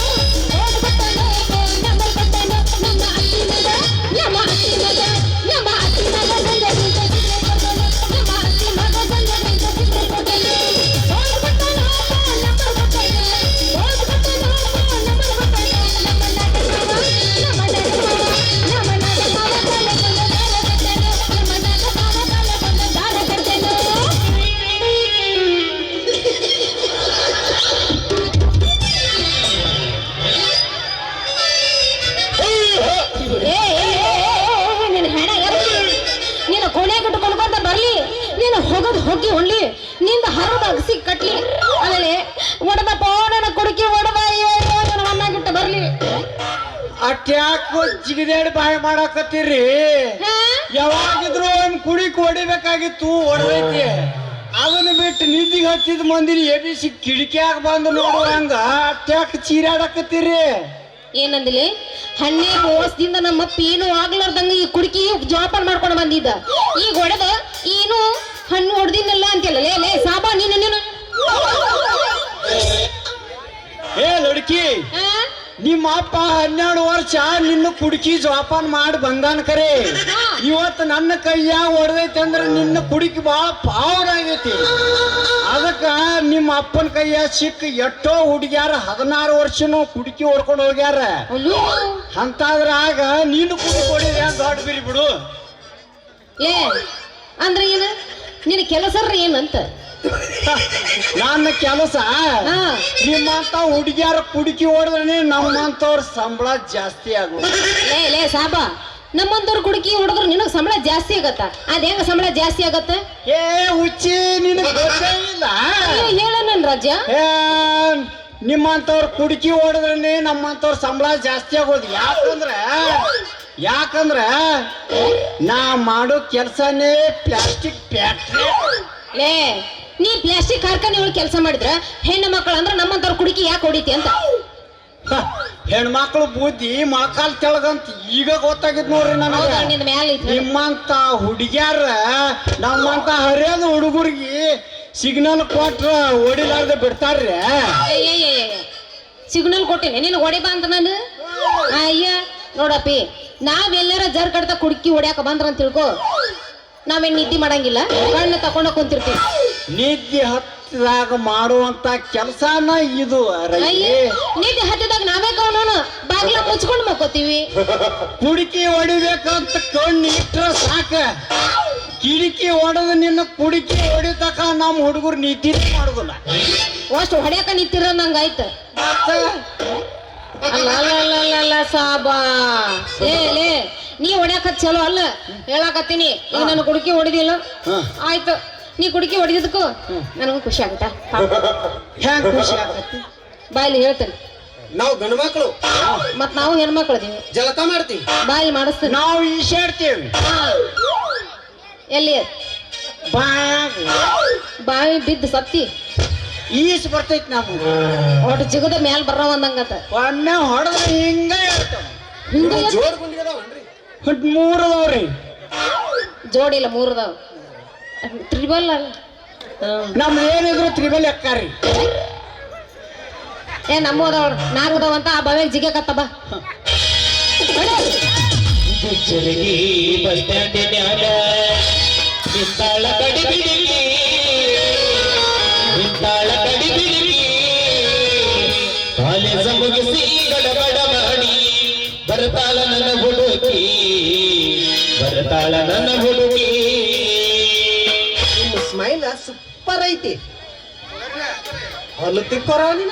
[SPEAKER 1] ಪೋಜ್ ಕೊಟ್ಟನು ನಂಬರ್ ಕೊಟ್ಟನು ನಮ್ಮ ಅತ್ತಿ ಮಗ ನಮ್ಮ ಅತ್ತಿ ಮಗ ನಮ್ಮ ಅತ್ತಿ ಮಗ ಸಂಜೆ ಕೊಟ್ಟನು ನಮ್ಮ ಅತ್ತಿ ಮಗ ಸಂಜೆ ಕೊಟ್ಟನು ಪೋಜ್ ಕೊಟ್ಟನು ನಂಬರ್ ಕೊಟ್ಟನು ಪೋಜ್ ಕೊಟ್ಟನು ನಂಬರ್ ಕೊಟ್ಟನು ನಮ್ಮ ನೀನು ಕೊನೆಗಿಟ್ಟು ಕೊಡ್ಕೊಂತ ಬರ್ಲಿ ನೀನು ಹೋಗೋದು ಹೋಗಿ ಹೊಳ್ಳಿ ನಿಂದ ಹರದ ಅಗಸಿ ಕಟ್ಲಿ ಆಮೇಲೆ ಒಡದ ಪೋಣನ ಕುಡುಕಿ ಒಡದ ನನ್ನ ಮನ್ನಾಗಿಟ್ಟು ಬರ್ಲಿ
[SPEAKER 2] ಅಟ್ಯಾಕೋ ಜಿಗಿದೇಡಿ ಬಾಯಿ ಮಾಡಾಕತ್ತೀರಿ. ಯಾವಾಗಿದ್ರು ಒಂದ್ ಕುಡಿಕ್ ಹೊಡಿಬೇಕಾಗಿತ್ತು ಹೊಡೆದೈತಿ. ಅದನ್ನ ಬಿಟ್ಟು ನಿದ್ದಿಗೆ ಹತ್ತಿದ ಮಂದಿನ ಎಬಿಸಿ ಕಿಡಿಕ್ಯಾಗ ಬಂದು ನೋಡುವಂಗ ಅಟ್ಯಾಕ್ ಚೀರಾಡಕತ್ತೀರಿ.
[SPEAKER 1] ಏನಂದಿಲಿ 12 ನಮ್ಮ ಅಪ್ಪ ಏನು ಆಗ್ಲಾರ್ದಂಗ ಈ ಕುಡುಕಿ ಜೋಪಾನ ಮಾಡ್ಕೊಂಡು ಬಂದಿದ್ದ. ಈಗ ಹೊಡೆದ ಏನು ಹಣ್ಣು ಹೊಡೆದಿನಲ್ಲ ಅಂತೆಲ್ಲ ಲೇ ಲೇ ಸಾಬಾ ನೀನು ನೀನು
[SPEAKER 2] ಏ ಲಡ್ಕಿ, ನಿಮ್ಮ ಅಪ್ಪ 12 ವರ್ಷ ನಿನ್ನ ಕುಡುಕಿ ಜೋಪಾನ ಮಾಡಿ ಬಂದಾನ ಕರೆ. ಇವತ್ತು ನನ್ನ ಕೈಯಾಗ ಹೊಡೆದೈತಿ ಅಂದ್ರೆ ನಿನ್ನ ಕುಡುಕಿ ಬಹಳ ಪಾವರ್ ಆಗೈತಿ. ಅದಕ್ಕ ನಿಮ್ಮ ಅಪ್ಪನ ಕೈಯಾಗ ಸಿಕ್ಕ ಎಷ್ಟೋ ಹುಡುಗ್ಯಾರ 16 ವರ್ಷನೂ ಕುಡುಕಿ ಹೊಡ್ಕೊಂಡು ಹೋಗ್ಯಾರ. ಅಂತಾದ್ರಾಗ ನೀನು ಕುಡುಕಿ ಹೊಡಿದ ದೊಡ್ಡ ಬಿರಿ ಬಿಡು.
[SPEAKER 1] ಏ ಅಂದ್ರೆ ಏನು ನಿನ್ನ ಕೆಲಸ ಏನಂತ?
[SPEAKER 2] ನನ್ನ ಕೆಲಸ ನಿಮ್ಮಂತ ಹುಡುಗಿಯಾರ ಕುಡುಕಿ ಹೊಡೆದ್ರೆ ನಮ್ಮಂತವ್ರ ಸಂಬಳ ಜಾಸ್ತಿ ಆಗೋದು.
[SPEAKER 1] ಲೇ ಲೇ ಸಾಬಾ, ನಮ್ಮಂತವ್ರ ಕುಡುಕಿ ಹೊಡೆದ್ರೆ ನಿನಗ್ ಸಂಬಳ ಜಾಸ್ತಿ ಆಗತ್ತ. ಅದ ಹೆಂಗ ಸಂಬಳ ಜಾಸ್ತಿ ಆಗತ್ತ?
[SPEAKER 2] ಏ ಹುಚ್ಚಿ, ನಿನಗೆ ಗೊತ್ತೇ ಇಲ್ಲ?
[SPEAKER 1] ಹೇಳ ನನ್ ರಾಜ್ಯ.
[SPEAKER 2] ನಿಮ್ಮಂತವ್ರ ಕುಡುಕಿ ಹೊಡೆದ್ರೆ ನಮ್ಮಂತವ್ರ ಸಂಬಳ ಜಾಸ್ತಿ ಆಗೋದು. ಯಾಕಂದ್ರ ನಾ ಮಾಡೋ ಕೆಲ್ಸನೇ ಪ್ಲಾಸ್ಟಿಕ್ ಫ್ಯಾಕ್ಟ್ರಿ.
[SPEAKER 1] ಲೇ ನೀ ಪ್ಲಾಸ್ಟಿಕ್ ಕಾರ್ಖಾನೆ ಒಳಗೆ ಕೆಲಸ ಮಾಡಿದ್ರ ಹೆಣ್ಣು ಮಕ್ಕಳು ಅಂದ್ರೆ ನಮ್ಮಂತವ್ರ ಕುಡುಕಿ ಯಾಕೆ ಹೊಡಿತಿ ಅಂತ?
[SPEAKER 2] ಹೆಣ್ಮಕ್ಳು ಬುದ್ಧಿ ಮೊಳಕಾಲ್ ತೆಳಗಂತ ಈಗ ಗೊತ್ತಾಗಿದ್ ನೋಡ್ರಿ ನನಗೆ.
[SPEAKER 1] ನಿನ್ನ ಮ್ಯಾಲ
[SPEAKER 2] ನಿಮ್ಮಂತ ಹುಡುಗ್ಯಾರ ನಮ್ಮಂತ ಹರಿಯದ ಹುಡುಗರಿಗೆ ಸಿಗ್ನಲ್ ಕೊಟ್ರ ಹೊಡಿಲಾರ್ದೆ ಬಿಡ್ತಾರ್ರಿ.
[SPEAKER 1] ಸಿಗ್ನಲ್ ಕೊಟ್ಟಿನಿ ನೀನು ಹೊಡಿ ಬಾ ಅಂತ ನಾನು. ಅಯ್ಯ ನೋಡಪ್ಪಿ, ನಾವೆಲ್ಲರ ಜರ್ ಕಡ್ತ ಕುಡುಕಿ ಹೊಡ್ಯಾಕ ಬಂದ್ರ ಅಂತ ತಿಳ್ಕೊ, ನಾವೇನ್ ನಿದ್ದೆ ಮಾಡಂಗಿಲ್ಲ, ಕಣ್ಣು ತಕೊಂಡ ಕುಂತಿರ್ತೀವಿ.
[SPEAKER 2] ನಿದ್ದೆ ಹತ್ತಿದಾಗ ಮಾಡುವಂತ ಕೆಲಸನ ಇದು.
[SPEAKER 1] ನಿದ್ದೆ ಹತ್ತಿದಾಗ ನಾವೇ ಕಾಣೋಣ ಬಾಗ್ಲ ಮುಚ್ಕೊಂಡು ಮಕ್ಕೋತೀವಿ.
[SPEAKER 2] ಕುಡುಕಿ ಹೊಡಿಬೇಕಂತ ಕಣ್ಣು ಇಟ್ರ ಸಾಕ. ಕಿಡಿಕಿ ಹೊಡೆದು ನಿನ್ನ ಕುಡುಕಿ ಹೊಡಿತಕ ನಮ್ಮ ಹುಡುಗರು ನಿದ್ದೆ ಮಾಡುದಿಲ್ಲ.
[SPEAKER 1] ಅಷ್ಟು ಹೊಡ್ಯಾಕ ನಿಂತಿರ ನಂಗಾಯ್ತು. ಅಲ್ಲ ಅಲ್ಲ ಅಲ್ಲ ಅಲ್ಲ ಅಲ್ಲ ಸಾಬಾ, ಲೇ ನೀ ಹೊಡ್ಯಾಕ ಚಲೋ ಅಲ್ಲ ಹೇಳಾಕತ್ತೀನಿ. ಈಗ ನಾನು ಕುಡುಕಿ ಹೊಡಿದಿಲ್ಲ, ಆಯ್ತು ನೀ ಕುಡುಕಿ ಹೊಡಿದಕ್ಕೂ ನನಗೂ ಖುಷಿ ಆಗುತ್ತಾ?
[SPEAKER 2] ಹೆಂಗ್ ಖುಷಿ ಆಗತ್ತೆ?
[SPEAKER 1] ಬಾಯಲ್ಲಿ ಹೇಳ್ತೇನೆ.
[SPEAKER 3] ನಾವು ಗಂಡು ಮಕ್ಕಳು
[SPEAKER 1] ಮತ್ ನಾವು ಹೆಣ್ಮಕ್ಳದೀವಿ,
[SPEAKER 3] ಜಲಕ ಮಾಡ್ತೀವಿ.
[SPEAKER 1] ಬಾಯಿ ಮಾಡಿಸ್ತೇನೆ.
[SPEAKER 2] ನಾವು ಈಶಾಡ್ತೇವಿ.
[SPEAKER 1] ಎಲ್ಲಿ ಬಾಯಿ ಬಿದ್ದು ಸತ್ತಿ
[SPEAKER 2] ಈಸ್ ಬರ್ತೈತಿ. ನಮ್ಗೆ
[SPEAKER 1] ಒಟ್ಟು ಜಿಗದ ಮ್ಯಾಲ ಬರ್ರ ಒಂದಂಗತ್ತ
[SPEAKER 2] ಒಮ್ಮೆ ಹೊಡೆದ್ರೆ ಹಿಂಗ
[SPEAKER 1] ಹಿಂಗ
[SPEAKER 3] ಜೋಡ್ ಗುಂಡಿಗದಾವನ್ರಿ?
[SPEAKER 2] 3 ಅದಾವ್ರಿ.
[SPEAKER 1] ಜೋಡಿಲ್ಲ 3 ಅದಾವ. ತ್ರಿಬಲ್ ಅಲ್ಲ
[SPEAKER 2] ನಮ್ದು ಏನಿದ್ರು ತ್ರಿಬಲ್ ಎಕ್ಕಾರಿ.
[SPEAKER 1] ಏ ನಮ್ಮ ಅದಾವ 4 ಅದಾವಂತ ಆ ಬಾವ್ಯಾಗ ಜಿಗಕತ್ತ ಬಾ.
[SPEAKER 4] ಗುಜ್ಜಲಗಿ ಬಸ್ ಸ್ಟ್ಯಾಂಡಿನ್ಯಾಗ ನಿಂತಾಳ ಕಡಿಬಿಡಿಗಿ, ನಿಂತಾಳ ಕಡಿಬಿಡಿಗಿ. ಕಾಲೇಜ ಮುಗಿಸಿ ಗಡಬಡ ಮಾಡಿ ಬರ್ತಾಳ ನನ್ನ ಹುಡುಗಿ, ಬರ್ತಾಳ ನನ್ನ ಹುಡುಗಿ.
[SPEAKER 3] ಐತಿ ಅಲ್ಲಿ ತಿಕ್ಕೋರ ನೀನ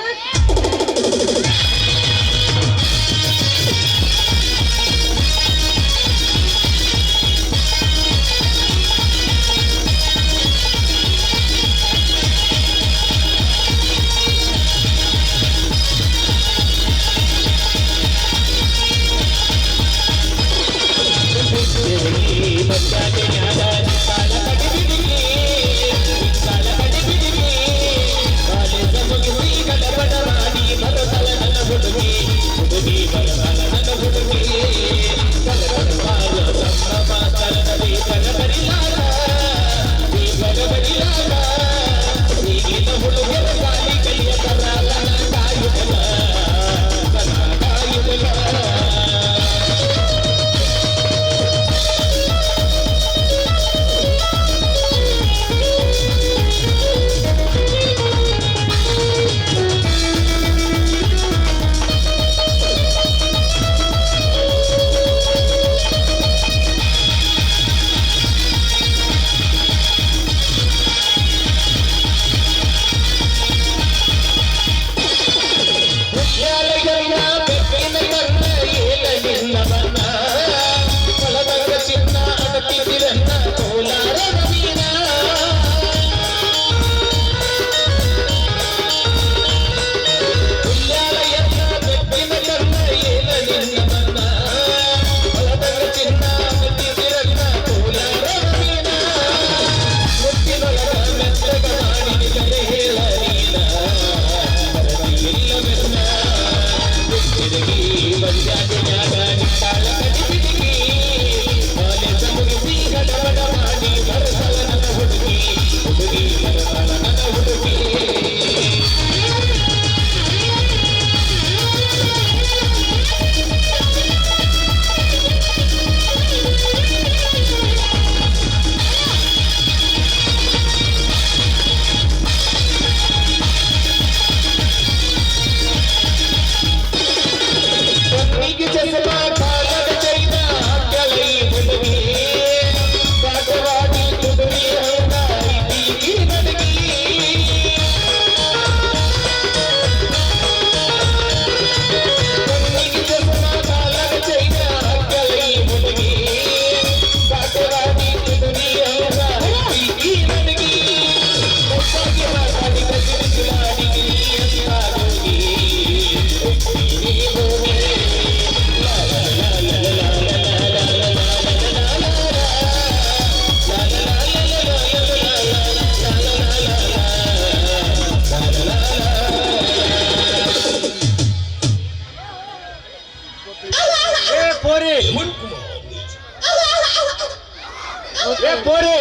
[SPEAKER 2] ಪೋರಿ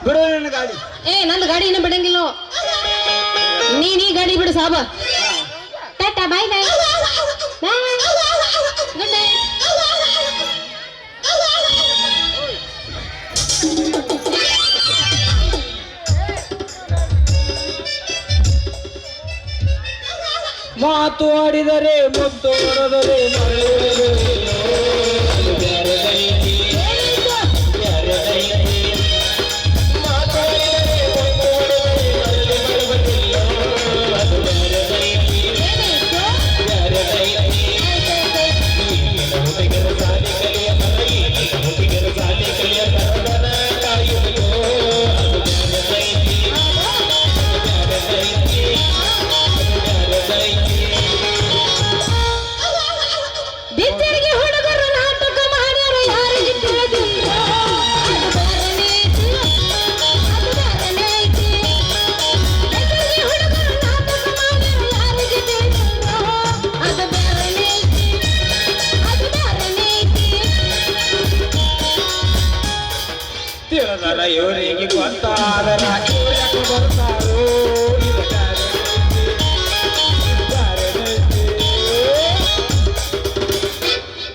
[SPEAKER 2] ಬಿಡು ನನ್ನ ಗಾಡಿ.
[SPEAKER 1] ನಂದು ಗಾಡಿ ಇನ್ನೂ ಬಿಡಂಗಿಲ್ಲ. ನೀನ್ ಈ ಗಾಡಿ ಬಿಡು ಸಾಬ. ಟಾಟಾ ಬಾಯ್ ಬಾಯ್ ಗುಡ್ ನೈಟ್.
[SPEAKER 2] ಮಾತು ಆಡಿದರೆ ಮುತ್ತು ಹೊರದರೆ
[SPEAKER 1] ಬಿತ್ತರಿಗೆ ಹುಡುಗರು ನಾಟಕ ಮಾಡ್ಯಾರು ಯಾರಿಗೆ ತಿಳಿದಿಲ್ಲ. ಅದು ಬರನೇತಿ, ಅದು ಬರನೇತಿ. ಬಿತ್ತರಿಗೆ ಹುಡುಗರು ನಾಟಕ ಮಾಡ್ಯಾರು ಯಾರಿಗೆ ತಿಳಿದಿಲ್ಲ. ಅದು ಬರನೇತಿ, ಅದು ಬರನೇತಿ.
[SPEAKER 2] ತಿಳಿದರ ಇವರಿಗೆ ಗೊತ್ತಾದರ ಇವರಿಗೆ ಬರ್ತಾರೋ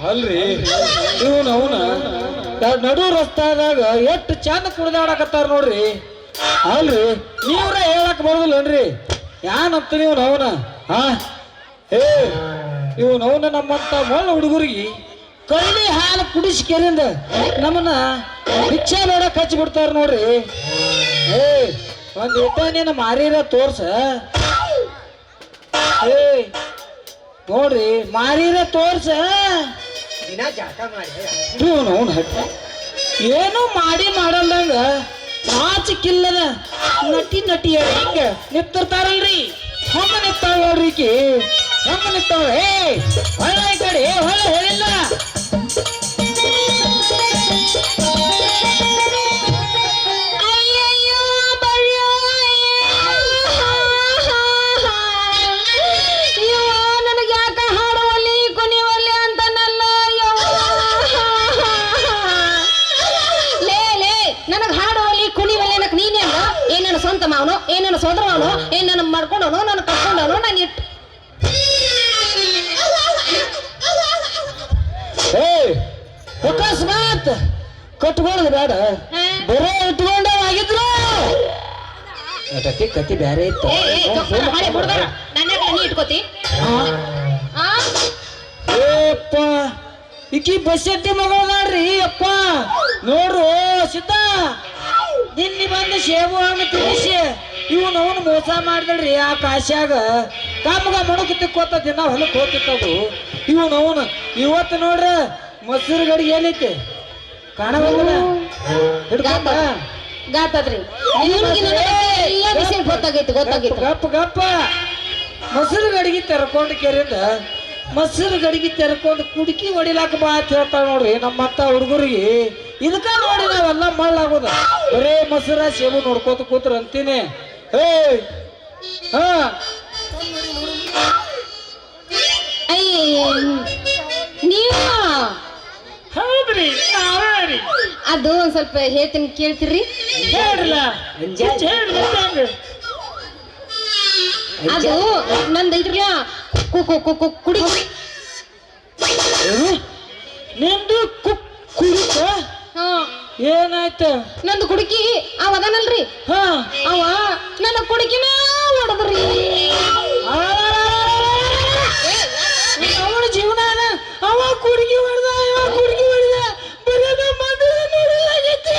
[SPEAKER 2] ಅಲ್ರಿ ಇವನು ಅವನ ನಡು ರಸ್ತಾದಾಗ ಎಷ್ಟು ಚಂದ ಕುಡ್ದಾಡಕತ್ತಾರ ನೋಡ್ರಿ. ಅಲ್ರಿ ನೀವ್ರ ಹೇಳಕ್ ಬರೋದಿಲ್ಲನ್ರಿ ಯಾನಂತ ನೀವು ಅವನ ಇವನು ಅವನ ನಮ್ಮಂತ ಮಳ್ಳ ಹುಡುಗರಿಗೆ ಕಳ್ಳಿ ಹಾಲು ಕುಡಿಸಿ ಕೆರಿಂದ ನಮ್ಮನ್ನ ಭಿಕ್ಷೆ ನೋಡಕ್ ಹಚ್ಚಿ ಬಿಡ್ತಾರ ನೋಡ್ರಿ. ಒಂದ್ ಇಟ್ಟ ನೀನು ಮಾರಿರ ತೋರ್ಸ. ಏ ನೋಡ್ರಿ ಮಾರಿರ ತೋರ್ಸ.
[SPEAKER 3] ದಿನ ಜಾಕ ಮಾಡಿ
[SPEAKER 2] ಅವ್ನು ಹಟ್ಟ ಏನು ಮಾಡಿ ಮಾಡಲ್ದಂಗ ನಾಚಿಕಿಲ್ಲದ ನಟಿ ನಟಿ ಹೆಂಗ ನಿಂತಿರ್ತಾರಲ್ರಿ ಹಂಗ ನಿಂತಾಳ ನೋಡ್ರಿ ಈಕಿ ಹಂಗ ನಿಂತಾಳ. ಏ ಹೊಳ ಈ ಕಡೆ ಹೊಳ ಹೇಳಿಲ್ಲ.
[SPEAKER 1] ಅಯ್ಯಯ್ಯೋ ಬರ್ಯೋ ಅಯ್ಯೋ ನನಗೆ ಯಾಕ ಹಾಡುವಲ್ಲಿ ಕುಣಿವಲ್ಲಿ ಅಂತ ನನ್ನ ಲೇ ನನಗೆ ಹಾಡುವಲ್ಲಿ ಕುಣಿವಲ್ಲಿ ಅನ್ನಕ್ ನೀನೇ ಅಲ್ಲ. ಏನ್ ನನ್ನ ಸ್ವಂತ ಮಾವನು, ಏನ್ ನನ್ನ ಸೋದರ ಮಾವನು, ಏನ್ ನನ್ನ ಮಾಡ್ಕೊಂಡವನು, ನನ್ನ ಕಟ್ಕೊಂಡವನು, ನಾನು ಇಟ್ಟು
[SPEAKER 2] ಏ ಅಕಸ್ಮಾತ್ ಕಟ್ಕೊಳ್ಳೋದು ಬೇಡ ಬರೇ ಇಟ್ಕೊಂಡವಾಗಿದ್ರು ಅದಕ್ಕೆ ಕತಿ ಬ್ಯಾರೆ ಇತ್ತು.
[SPEAKER 1] ನನ್ನ ನೀ ಇಟ್ಕೋತಿ.
[SPEAKER 2] ಏಪ್ಪ ಈಕಿ ಬಸ್ಸಟ್ಟಿ ಮಗಳು ಮಾಡ್ರಿ ಅಪ್ಪ ನೋಡ್ರು ಸಿದ್ಧ ನಿನ್ನೆ ಬಂದ ಶೇಬು ಹಣ್ಣು ತಿನ್ನಿಸಿ ಇವನು ಅವನು ಮೋಸ ಮಾಡಿದ್ರಿ ಆ ಕಾಶ್ಯಾಗ ಕಾಮಗ ಮಣಕು ತಿಕ್ಕೋತ ದಿನ ಹೊಲಕ್ಕೆ ಹೋಗ್ತಿತ್ತದು ಇವನು ಅವನು ಇವತ್ತು ನೋಡ್ರ ಮೊಸರು ಗಡಿಗೆ ಏನೈತಿ ಕಾಣಬಲ್ಲ ಹಿಡ್ಕೊಂಡ
[SPEAKER 1] ಗಾತದ್ರಿ ಎಲ್ಲ ವಿಷಯ ಗೊತ್ತಾಗೈತಿ
[SPEAKER 2] ಗಪ್ಪ ಗಪ್ಪ ಮೊಸರು ಗಡಿಗೆ ತೆರ್ಕೊಂಡು ಕೆರೆಯಿಂದ ಮೊಸರು ಗಡಿಗೆ ತೆರ್ಕೊಂಡು ಕುಡುಕಿ ಹೊಡಿಲಾಕ ಬಾ ಅಂತ ಹೇಳ್ತಾಳ ನೋಡ್ರಿ ನಮ್ಮತ್ತ ಹುಡುಗರಿಗೆ ಇದಕ್ಕ ನೋಡಿ ನಾವೆಲ್ಲ ಮಳ್ಳಾಗೋದ ಬರೇ ಮೊಸರ ಸೇಬು ನೋಡ್ಕೋತ ಕೂತ್ರ ಅಂತೀನಿ. ಹೇ ಹಾ
[SPEAKER 1] ನೀವು
[SPEAKER 2] ಹೌದ್ರಿ ನಾವೇ
[SPEAKER 1] ಅದು ಒಂದ್ ಸ್ವಲ್ಪ ಹೇಳ್ತೀನಿ ಕೇಳ್ತೀರಿ.
[SPEAKER 2] ಹೇಳ್ರಲ್ಲ
[SPEAKER 1] ಅದು ನಂದು ಇದ್ರಲ್ಲ ಕುಡಿ
[SPEAKER 2] ನಿಂದು ಕುಡಿತ
[SPEAKER 1] ಹಾ
[SPEAKER 2] ಏನಾಯ್ತು
[SPEAKER 1] ನಂದು ಕುಡುಕಿ ಅವ ಅದನಲ್ರಿ
[SPEAKER 2] ಹಾ
[SPEAKER 1] ಅವ ನನ್ನ ಕುಡುಕಿನ ಹೊಡೆದ್ರಿ.
[SPEAKER 2] ಅವನ ಜೀವನ ಅವ ಕುಡುಕಿ ಹೊಡೆದ ಇವ ಕುಡುಕಿ ಹೊಡೆದ ಬರೋದ ಮಾತಾಡೈತಿ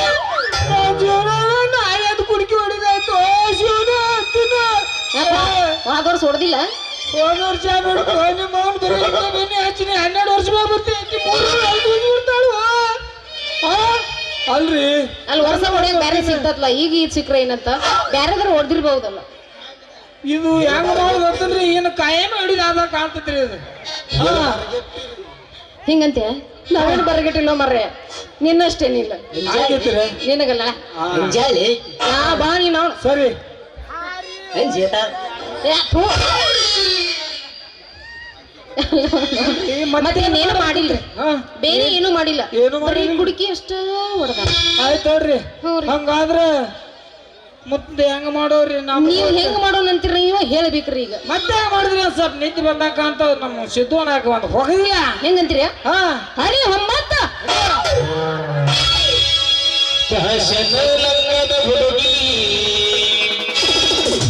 [SPEAKER 2] ನಾಯದು ಕುಡುಕಿ ಹೊಡೆದಾಯ್ತು ಶಿವನ
[SPEAKER 1] ಹೋದ ವರ್ಷ ಹೊಡೆದಿಲ್ಲ.
[SPEAKER 2] ಹೋದ ವರ್ಷ ನೋಡ್ಕೊ ನಿಮ್ಮ ಅವನು ಬನ್ನಿ ಹಚ್ಚಿನಿ 12 ವರ್ಷ ಬರ್ತೀವಿ 3 5 ವರ್ಷ ಬಿಡ್ತಾಳು ಅಲ್ರಿ
[SPEAKER 1] ಅಲ್ಲಿ ವರ್ಷ ಹೊಡೆಯಕ್ ಬ್ಯಾರೆ ಸಿಗ್ತತ್ಲ ಈಗ ಇದು ಸಿಕ್ಕ್ರ ಏನಂತ ಬ್ಯಾರೆದ್ರ ಹೊಡೆದಿರ್ಬಹುದಲ್ಲ.
[SPEAKER 2] ಇದು ಹೆಂಗ ಮಾಡೋದು ಅಂತಂದ್ರೆ ಏನು ಕಾಯಮ ಹಿಡಿದಾದ ಕಾಣ್ತೈತ್ರಿ ಇದು
[SPEAKER 1] ಹಿಂಗಂತೆ ನಾವೇನು ಬರಗಟ್ಟಿಲ್ಲ ಮರ್ರೆ ನಿನ್ನಷ್ಟೇನಿಲ್ಲ ನಿನಗಲ್ಲ ಬಾ ನೀನು
[SPEAKER 2] ಸರಿ
[SPEAKER 1] ಮತ್ತೆ ಏನು ಮಾಡಿಲ್ರಿ ಬೇರೆ ಏನು ಮಾಡಿಲ್ಲ ಬರೀ ಕುಡುಕಿ ಅಷ್ಟ ಹೊಡೆದ.
[SPEAKER 2] ಆಯ್ತು ನೋಡ್ರಿ ಹಂಗಾದ್ರ ಮತ್ತೆ ಹೆಂಗ ಮಾಡೋರಿ
[SPEAKER 1] ನೀವು ಹೆಂಗ್ ಮಾಡೋಣ ಅಂತೀರಿ ನೀವು ಹೇಳ್ಬೇಕ್ರಿ ಈಗ.
[SPEAKER 2] ಮತ್ತೆ ಹೆಂಗ ಮಾಡಿದ್ರಿ ಸ್ವಲ್ಪ ನಿಂತು ಬಂದಾಗ ಅಂತ ನಮ್ಮ ಸಿದ್ಧವನಾಗ ಒಂದು ಹೋಗಿಲ್ಲ
[SPEAKER 1] ಹೆಂಗಂತೀರಿ
[SPEAKER 2] ಹಾ
[SPEAKER 1] ಹರಿ ಹೊಮ್ಮತ್ತ
[SPEAKER 4] ಲಂಗದ ಹುಡುಗಿ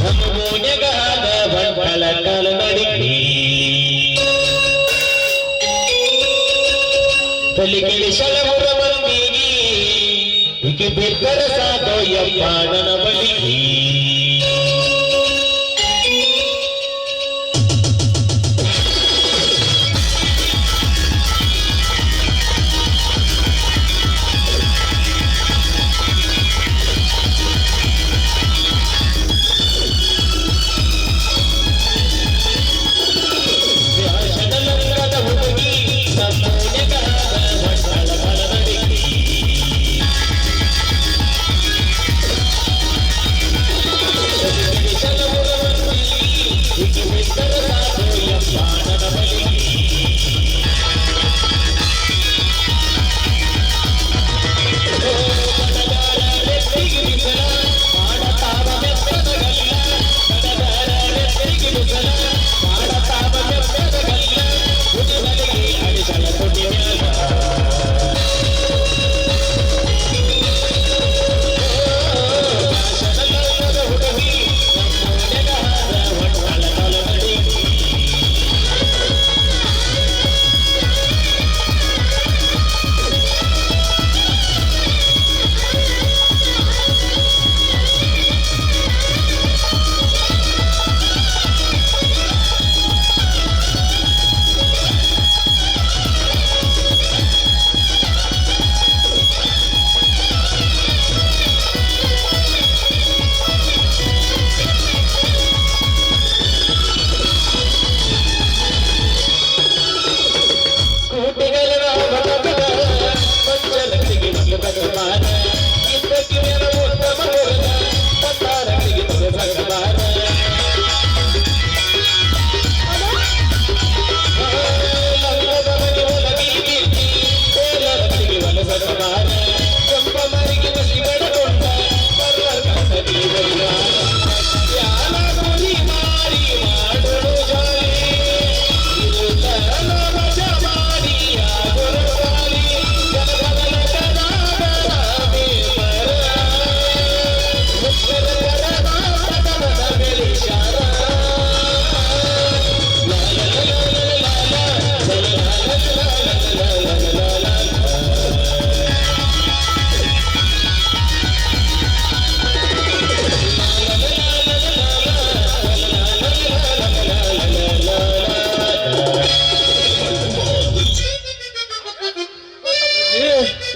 [SPEAKER 4] ನಮಗೋನೆಗಾದ ಬಂಡಲ ಕಾಲ ನಡಿಗೆ ತಲಿಗಿಳಿ ಶಲಮುರ ಮಂದಿಗೆ ಈಕೆ ಬಿದ್ದರ ಸಾಧೋ ಯಪ್ಪ ನನ್ನ ಬಳಿಗೆ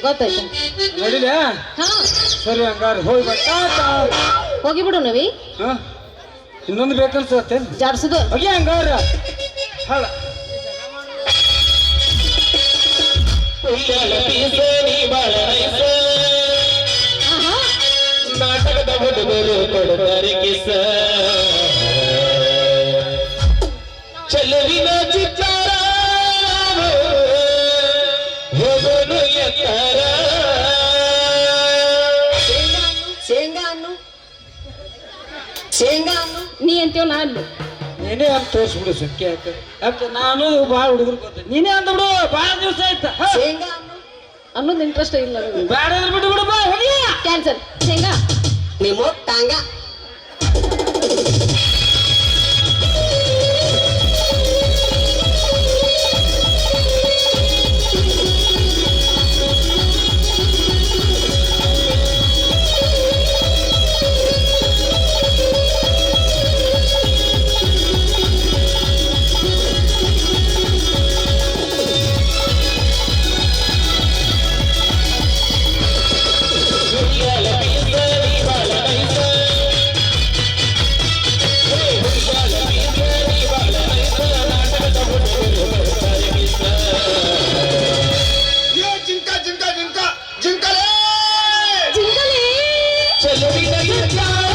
[SPEAKER 1] ಗೊತ್ತಾಯ್ತು.
[SPEAKER 2] ನಡಿಲೆ
[SPEAKER 1] ಹಾ
[SPEAKER 2] ಸರಿ ಹಂಗಾರೆ ಹೋಗಿ ಬರ್ತಾ
[SPEAKER 1] ಹೋಗಿಬಿಡು ನವಿ.
[SPEAKER 2] ಹಾ ಇನ್ನೊಂದು ಬೇಕನ್ಸತ್ತೆ
[SPEAKER 1] ಜಾಡ್ಸುದು.
[SPEAKER 2] ಹೋಗಿ ಹಂಗಾರ ಹಳ
[SPEAKER 1] ಆಹಾ
[SPEAKER 4] ನಾಟಕದ ಹುಡುಗರು ಕೊಡುತ್ತಾರೆ ಕಿಸ ಚೆಲುವಿನ ಚಿತ್ತಾರ ಹೋಗೋನು ಎತ್ತರ
[SPEAKER 3] ಶೇಂಗಾ ಅನ್ನು ಶೇಂಗಾ ಅನ್ನು
[SPEAKER 1] ನೀ ಅಂತೀವ್ ನಾ ಅಲ್ಲಿ.
[SPEAKER 2] ನೀನೇ ಅಂತ ತೋರಿಸ್ಬಿಡು ಸುಕ್ಕಿ ಯಾಕೆ ಯಾಕೆ ನಾನು ಭಾಳ ಹುಡುಗರು ಗೊತ್ತ ನೀನೇ ಅಂತ ಬಿಡು ಭಾಳ ದಿವಸ ಆಯ್ತಾ
[SPEAKER 3] ಶೇಂಗಾ ಅನ್ನು
[SPEAKER 1] ಅನ್ನೋದು ಇಂಟ್ರೆಸ್ಟ್ ಇಲ್ಲ ನನಗೆ.
[SPEAKER 2] ಬೇಡ ಅಂದ್ರೆ ಬಿಟ್ಟು ಬಿಡು ಬಾ ಹೋಗಿ
[SPEAKER 1] ಕ್ಯಾನ್ಸಲ್. ಶೇಂಗಾ
[SPEAKER 3] ನಿಮ್ಮ ಟಾಂಗ
[SPEAKER 1] ಜಿಂಗಲಿ.
[SPEAKER 4] ಚೆಲುವಿನ ಚಿತ್ತಾರ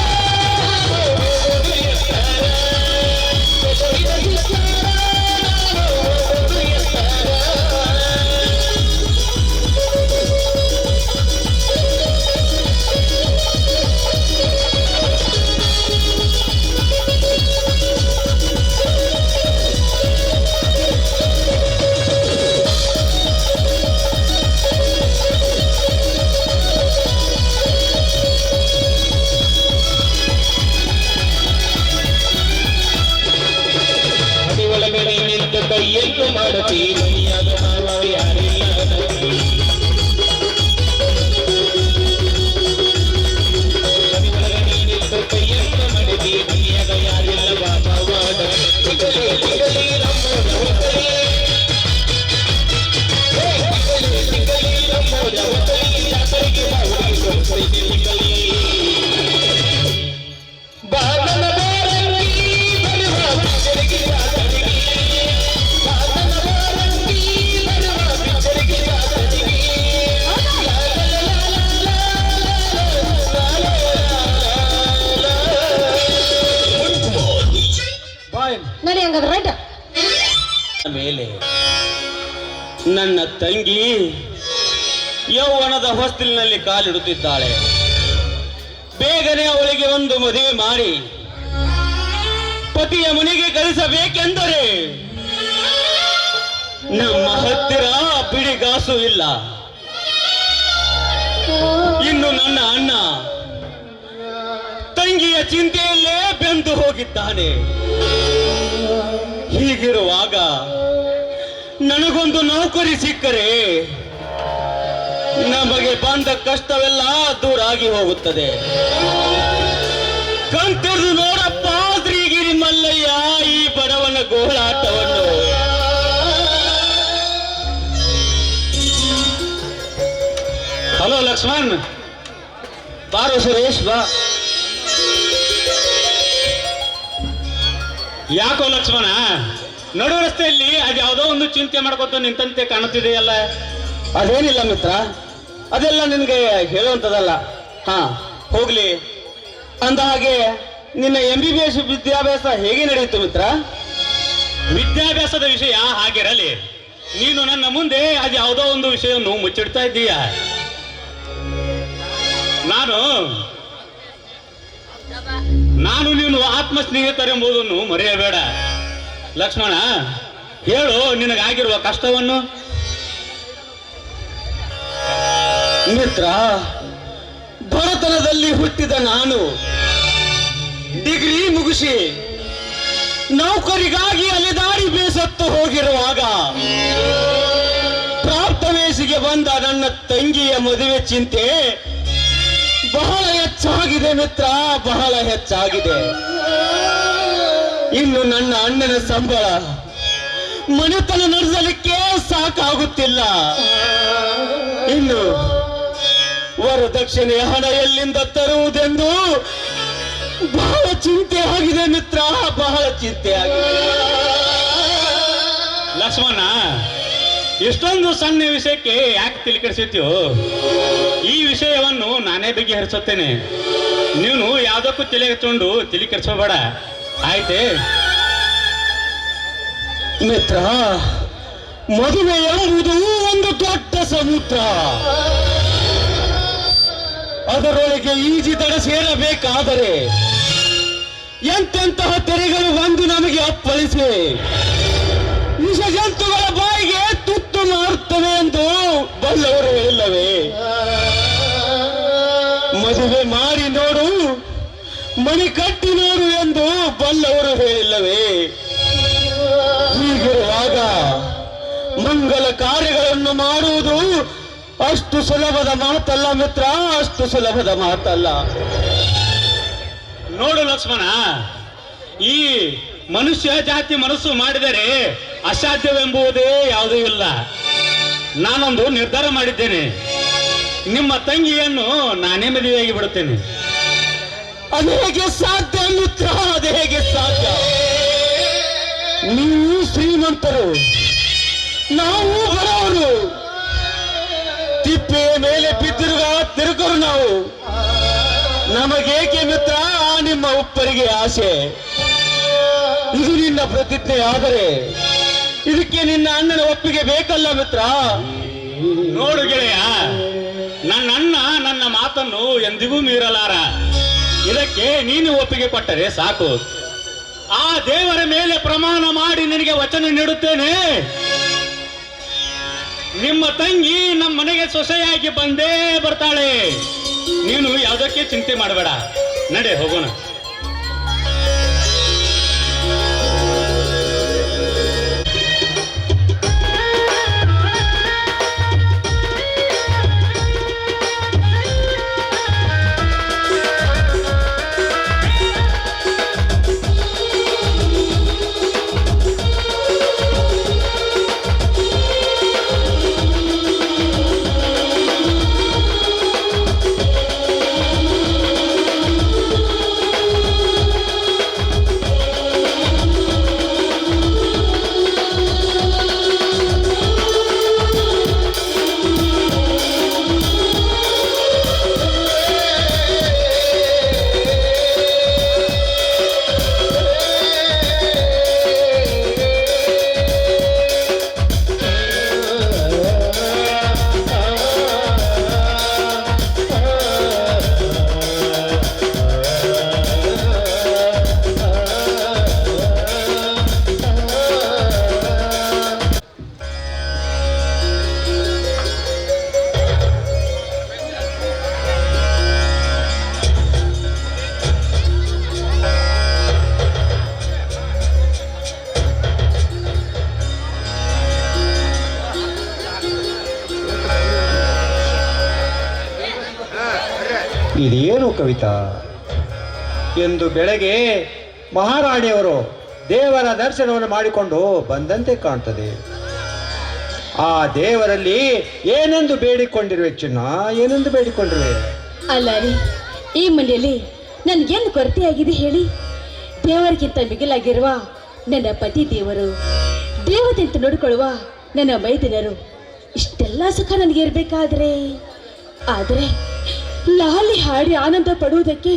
[SPEAKER 4] ಹೋಗೋನು ಎತ್ತರ ಚೆಲುವಿನ ಚಿತ್ತಾರ ಹೋಗೋನು ಎತ್ತರ ಒಳಗಡೆ ನಿಂತ ಕೈಯನ್ನು ಮಾಡತಿ ಮೈಯಾಗ ಮಾವ ಯಾರಿಲ್ಲ ಒಳಗಡೆ ನಿಂತ ಕೈಯನ್ನು ಮಾಡತಿ ಮೈಯಾಗ ಯಾರಿಲ್ಲ ಬಾಬಾವಾದ ಸಿಗಲಿ ಸಿಗಲಿ ನಮ್ಮೋದ ಹೊತ್ತಲಿ ಸಿಗಲಿ ನಮ್ಮೋದ ಹೊತ್ತಲಿ ಜಾತರಿಗೆ ಬಾವುಡಿ ಕೊಡ್ತೈತಿ ಸಿಗಲಿ ಬಾದನ ಬಾರಂಗಿ ಬರುವ ಬಿಚ್ಚರಿಗೆ ಜಾತರಿಗೆ ಬಾದನ ಬಾರಂಗಿ ಬರುವ ಬಿಚ್ಚರಿಗೆ ಜಾತರಿಗೆ
[SPEAKER 2] ಬಾಯ್
[SPEAKER 1] ನಡಿ ಹಂಗಾದ್ರೆ ರೈಟ್.
[SPEAKER 2] ಮೇಲೆ ನನ್ನ ತಂಗಿ ಯೌವನದ ಹೊಸ್ತಿಲಿನಲ್ಲಿ ಕಾಲಿಡುತ್ತಿದ್ದಾಳೆ. ಬೇಗನೆ ಅವಳಿಗೆ ಒಂದು ಮದುವೆ ಮಾಡಿ ಪತಿಯ ಮನೆಗೆ ಕಳಿಸಬೇಕೆಂದರೆ ನಮ್ಮ ಹತ್ತಿರ ಬಿಡಿಗಾಸು ಇಲ್ಲ. ಇನ್ನು ನನ್ನ ಅಣ್ಣ ತಂಗಿಯ ಚಿಂತೆಯಲ್ಲೇ ಬೆಂದು ಹೋಗಿದ್ದಾನೆ. ಹೀಗಿರುವಾಗ ನನಗೊಂದು ನೌಕರಿ ಸಿಕ್ಕರೆ ನಮಗೆ ಬಂದ ಕಷ್ಟವೆಲ್ಲ ದೂರಾಗಿ ಹೋಗುತ್ತದೆ. ಕಂತಿರ್ದು ನೋಡಪ್ಪ ಶ್ರೀಗಿರಿ ಮಲ್ಲಯ್ಯ ಈ ಬಡವನ ಗೋಳಾಟವನ್ನು. ಹಲೋ ಲಕ್ಷ್ಮಣ್, ಬಾರೋ ಸುರೇಶ್ ಬಾ. ಯಾಕೋ ಲಕ್ಷ್ಮಣ, ನಡು ರಸ್ತೆಯಲ್ಲಿ ಅದ್ಯಾವುದೋ ಒಂದು ಚಿಂತೆ ಮಾಡ್ಕೊತ ನಿಂತಂತೆ ಕಾಣುತ್ತಿದೆಯಲ್ಲ? ಅದೇನಿಲ್ಲ ಮಿತ್ರ, ಅದೆಲ್ಲ ನಿನ್ಗೆ ಹೇಳುವಂಥದ್ದಲ್ಲ. ಹಾ ಹೋಗ್ಲಿ. ಅಂದ ಹಾಗೆ ನಿನ್ನ MBBS ವಿದ್ಯಾಭ್ಯಾಸ ಹೇಗೆ ನಡೆಯಿತು ಮಿತ್ರ? ವಿದ್ಯಾಭ್ಯಾಸದ ವಿಷಯ ಹಾಗಿರಲಿ, ನೀನು ನನ್ನ ಮುಂದೆ ಅದ್ಯಾವುದೋ ಒಂದು ವಿಷಯವನ್ನು ಮುಚ್ಚಿಡ್ತಾ ಇದ್ದೀಯ. ನಾನು ನೀನು ಆತ್ಮ ಸ್ನೇಹಿತರೆಂಬುದನ್ನು ಮರೆಯಬೇಡ ಲಕ್ಷ್ಮಣ. ಹೇಳು ನಿನಗಾಗಿರುವ ಕಷ್ಟವನ್ನು. ಮಿತ್ರ, ಬಡತನದಲ್ಲಿ ಹುಟ್ಟಿದ ನಾನು ಡಿಗ್ರಿ ಮುಗಿಸಿ ನೌಕರಿಗಾಗಿ ಅಲೆದಾಡಿ ಬೇಸತ್ತು ಹೋಗಿರುವಾಗ ಪ್ರಾಪ್ತ ವಯಸ್ಸಿಗೆ ಬಂದ ನನ್ನ ತಂಗಿಯ ಮದುವೆ ಚಿಂತೆ ಬಹಳ ಹೆಚ್ಚಾಗಿದೆ ಮಿತ್ರ, ಬಹಳ ಹೆಚ್ಚಾಗಿದೆ. ಇನ್ನು ನನ್ನ ಅಣ್ಣನ ಸಂಬಳ ಮನೆತನ ನಡೆಸಲಿಕ್ಕೆ ಸಾಕಾಗುತ್ತಿಲ್ಲ. ಇನ್ನು ವರದಕ್ಷಿಣೆ ಹಣ ಎಲ್ಲಿಂದ ತರುವುದೆಂದು ಬಹಳ ಚಿಂತೆ ಆಗಿದೆ ಮಿತ್ರ, ಬಹಳ ಚಿಂತೆ ಆಗಿದೆ.
[SPEAKER 4] ಲಕ್ಷ್ಮಣ, ಇಷ್ಟೊಂದು ಸಣ್ಣ ವಿಷಯಕ್ಕೆ ಯಾಕೆ ತಿಳ್ಕಡಿಸಿತ್ಯೋ? ಈ ವಿಷಯವನ್ನು ನಾನೇ ಬಗೆಹರಿಸುತ್ತೇನೆ. ನೀನು ಯಾವುದಕ್ಕೂ ತಲೆ ಹಚ್ಕೊಂಡು ತಲೆ ಕೆಡಿಸೋಬೇಡ, ಆಯ್ತೆ?
[SPEAKER 2] ಮಿತ್ರ, ಮದುವೆ ಎಂಬುದು ಒಂದು ದೊಡ್ಡ ಸಮುದ್ರ. ಅದರೊಳಗೆ ಈಜಿದಡ ಸೇರಬೇಕಾದರೆ ಎಂತೆಂತಹ ತೆರೆಗಳು ಬಂದು ನಮಗೆ ಅಪ್ಪಳಿಸಿ ವಿಷ ಜಂತುಗಳ ಬಾಯಿಗೆ ತುತ್ತು ಮಾರುತ್ತವೆ ಎಂದು ಬಲ್ಲವರು ಹೇಳಿಲ್ಲವೇ? ಮದುವೆ ಮಾಡಿ ನೋಡು, ಮಣಿ ಕಟ್ಟಿ ನೋಡು ಎಂದು ಬಲ್ಲವರು ಹೇಳಿಲ್ಲವೇ? ಹೀಗಿರುವಾಗ ಮಂಗಲ ಕಾರ್ಯಗಳನ್ನು ಮಾಡುವುದು ಅಷ್ಟು ಸುಲಭದ ಮಾತಲ್ಲ ಮಿತ್ರ, ಅಷ್ಟು ಸುಲಭದ ಮಾತಲ್ಲ.
[SPEAKER 4] ನೋಡು ಲಕ್ಷ್ಮಣ, ಈ ಮನುಷ್ಯ ಜಾತಿ ಮನಸ್ಸು ಮಾಡಿದರೆ ಅಸಾಧ್ಯವೆಂಬುದೇ ಯಾವುದೂ ಇಲ್ಲ. ನಾನೊಂದು ನಿರ್ಧಾರ ಮಾಡಿದ್ದೇನೆ. ನಿಮ್ಮ ತಂಗಿಯನ್ನು ನಾನೇ ಮದುವೆಯಾಗಿ ಬಿಡುತ್ತೇನೆ.
[SPEAKER 2] ಅದು ಹೇಗೆ ಸಾಧ್ಯ ಮಿತ್ರ? ಅದು ಹೇಗೆ ಸಾಧ್ಯ? ನೀವು ಶ್ರೀಮಂತರು, ನಾವು ಬಡವರು. ತಿಪ್ಪೆಯ ಮೇಲೆ ಬಿದ್ದಿರುವ ತಿರುಗರು ನಾವು. ನಮಗೇಕೆ ಮಿತ್ರ ನಿಮ್ಮ ಉಪ್ಪರಿಗೆ ಆಸೆ? ಇದು ನಿನ್ನ ಪ್ರತಿಜ್ಞೆ ಆದರೆ ಇದಕ್ಕೆ ನಿನ್ನ ಅಣ್ಣನ ಒಪ್ಪಿಗೆ ಬೇಕಲ್ಲ ಮಿತ್ರ?
[SPEAKER 4] ನೋಡು ಗೆಳೆಯ, ನನ್ನ ಅಣ್ಣ ನನ್ನ ಮಾತನ್ನು ಎಂದಿಗೂ ಮೀರಲಾರ. ಇದಕ್ಕೆ ನೀನು ಒಪ್ಪಿಗೆ ಕೊಟ್ಟರೆ ಸಾಕು. ಆ ದೇವರ ಮೇಲೆ ಪ್ರಮಾಣ ಮಾಡಿ ನಿನಗೆ ವಚನ ನೀಡುತ್ತೇನೆ. ನಿಮ್ಮ ತಂಗಿ ನಮ್ಮ ಮನೆಗೆ ಸೊಸೆಯಾಗಿ ಬಂದೇ ಬರ್ತಾಳೆ. ನೀನು ಯಾವುದಕ್ಕೆ ಚಿಂತೆ ಮಾಡಬೇಡ. ನಡೆ, ಹೋಗೋಣ.
[SPEAKER 2] ಇದೇನು ಕವಿತಾ? ಎಂದು ಬೆಳಗ್ಗೆ ಮಹಾರಾಣಿಯವರು ದೇವರ ದರ್ಶನವನ್ನು ಮಾಡಿಕೊಂಡು ಬಂದಂತೆ ಕಾಣ್ತದೆ. ಆ ದೇವರಲ್ಲಿ ಏನೆಂದು ಬೇಡಿಕೊಂಡಿರುವೆ ಚಿನ್ನ? ಏನೆಂದು ಬೇಡಿಕೊಂಡಿರುವೆ?
[SPEAKER 1] ಅಲ್ಲ ರೀ, ಈ ಮನೆಯಲ್ಲಿ ನನ್ಗೇನು ಕೊರತೆಯಾಗಿದೆ ಹೇಳಿ? ದೇವರಿಗಿಂತ ಮಿಗಿಲಾಗಿರುವ ನನ್ನ ಪತಿ ದೇವರು, ದೇವತೆಂತ ನೋಡಿಕೊಳ್ಳುವ ನನ್ನ ಮೈದಿನರು, ಇಷ್ಟೆಲ್ಲ ಸುಖ ನನಗೆ ಇರಬೇಕಾದ್ರೆ, ಆದರೆ ಲಾಲಿ ಹಾಡಿ ಆನಂದ ಪಡುವುದಕ್ಕೆ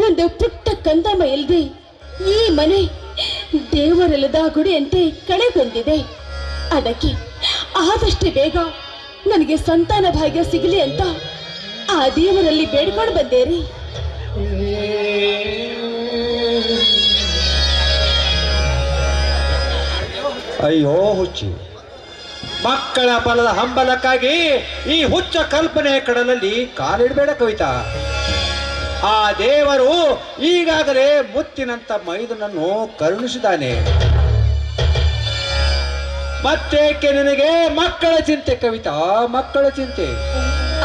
[SPEAKER 1] ಒಂದು ಪುಟ್ಟ ಕಂದಮ್ಮ ಇಲ್ಲದೆ ಈ ಮನೆ ದೇವರಲ್ಲದ ಗುಡಿಯಂತೆ ಕಳೆಗೊಂಡಿದೆ. ಅದಕ್ಕೆ ಆದಷ್ಟು ಬೇಗ ನನಗೆ ಸಂತಾನ ಭಾಗ್ಯ ಸಿಗಲಿ ಅಂತ ಆ ದೇವರಲ್ಲಿ ಬೇಡ್ಕೊಂಡು ಬಂದೇರಿ.
[SPEAKER 2] ಅಯ್ಯೋ ಹುಚ್ಚಿ, ಮಕ್ಕಳ ಫಲದ ಹಂಬಲಕ್ಕಾಗಿ ಈ ಹುಚ್ಚ ಕಲ್ಪನೆಯ ಕಡಲಲ್ಲಿ ಕಾಲಿಡಬೇಡ ಕವಿತಾ. ಆ ದೇವರು ಈಗಾಗಲೇ ಮುತ್ತಿನಂತ ಮೈದನನ್ನು ಕರುಣಿಸಿದ್ದಾನೆ. ಮತ್ತೇಕೆ ನಿನಗೆ ಮಕ್ಕಳ ಚಿಂತೆ ಕವಿತಾ? ಮಕ್ಕಳ ಚಿಂತೆ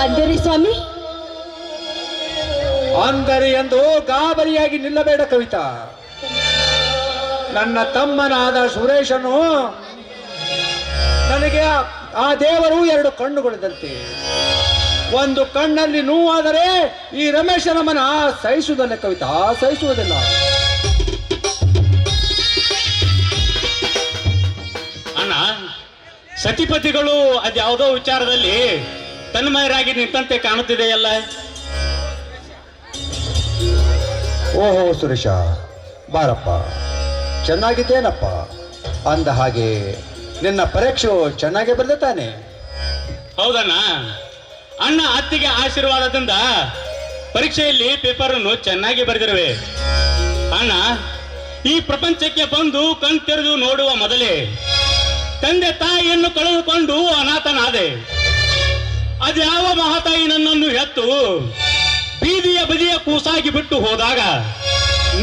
[SPEAKER 1] ಅಂದರೆ ಸ್ವಾಮಿ,
[SPEAKER 2] ಅಂದರೆ ಎಂದು ಗಾಬರಿಯಾಗಿ ನಿಲ್ಲಬೇಡ ಕವಿತಾ. ನನ್ನ ತಮ್ಮನಾದ ಸುರೇಶನು ನನಗೆ ಆ ದೇವರು 2 ಕಣ್ಣುಗಳಿದಂತೆ. ಒಂದು ಕಣ್ಣಲ್ಲಿ ನೋವಾದರೆ ಈ ರಮೇಶನ ಮನ ಸಹಿಸುವುದಲ್ಲ ಕವಿತಾ, ಸಹಿಸುವುದಿಲ್ಲ.
[SPEAKER 4] ಅಣ್ಣ, ಸತಿಪತಿಗಳು ಅದ್ಯಾವುದೋ ವಿಚಾರದಲ್ಲಿ ತನ್ಮಯರಾಗಿ ನಿಂತಂತೆ ಕಾಣುತ್ತಿದೆಯಲ್ಲ.
[SPEAKER 2] ಓಹೋ ಸುರೇಶ, ಬಾರಪ್ಪ, ಚೆನ್ನಾಗಿದ್ದೇನಪ್ಪ. ಅಂದ ಹಾಗೆ ನಿನ್ನ ಪರೀಕ್ಷೆ ಚೆನ್ನಾಗಿ ಬರೆದ ತಾನೆ?
[SPEAKER 4] ಹೌದಣ್ಣ. ಅಣ್ಣ ಅತ್ತಿಗೆ ಆಶೀರ್ವಾದದಿಂದ ಪರೀಕ್ಷೆಯಲ್ಲಿ ಪೇಪರ್ ಅನ್ನು ಚೆನ್ನಾಗಿ ಬರೆದಿರುವೆ. ಅಣ್ಣ, ಈ ಪ್ರಪಂಚಕ್ಕೆ ಬಂದು ಕಣ್ತೆರೆದು ನೋಡುವ ಮೊದಲೇ ತಂದೆ ತಾಯಿಯನ್ನು ಕಳೆದುಕೊಂಡು ಅನಾಥನಾದೆ. ಅದ್ಯಾವ ಮಹಾತಾಯಿ ನನ್ನನ್ನು ಹೆತ್ತು ಬೀದಿಯ ಬದಿಯ ಕೂಸಾಗಿ ಬಿಟ್ಟು ಹೋದಾಗ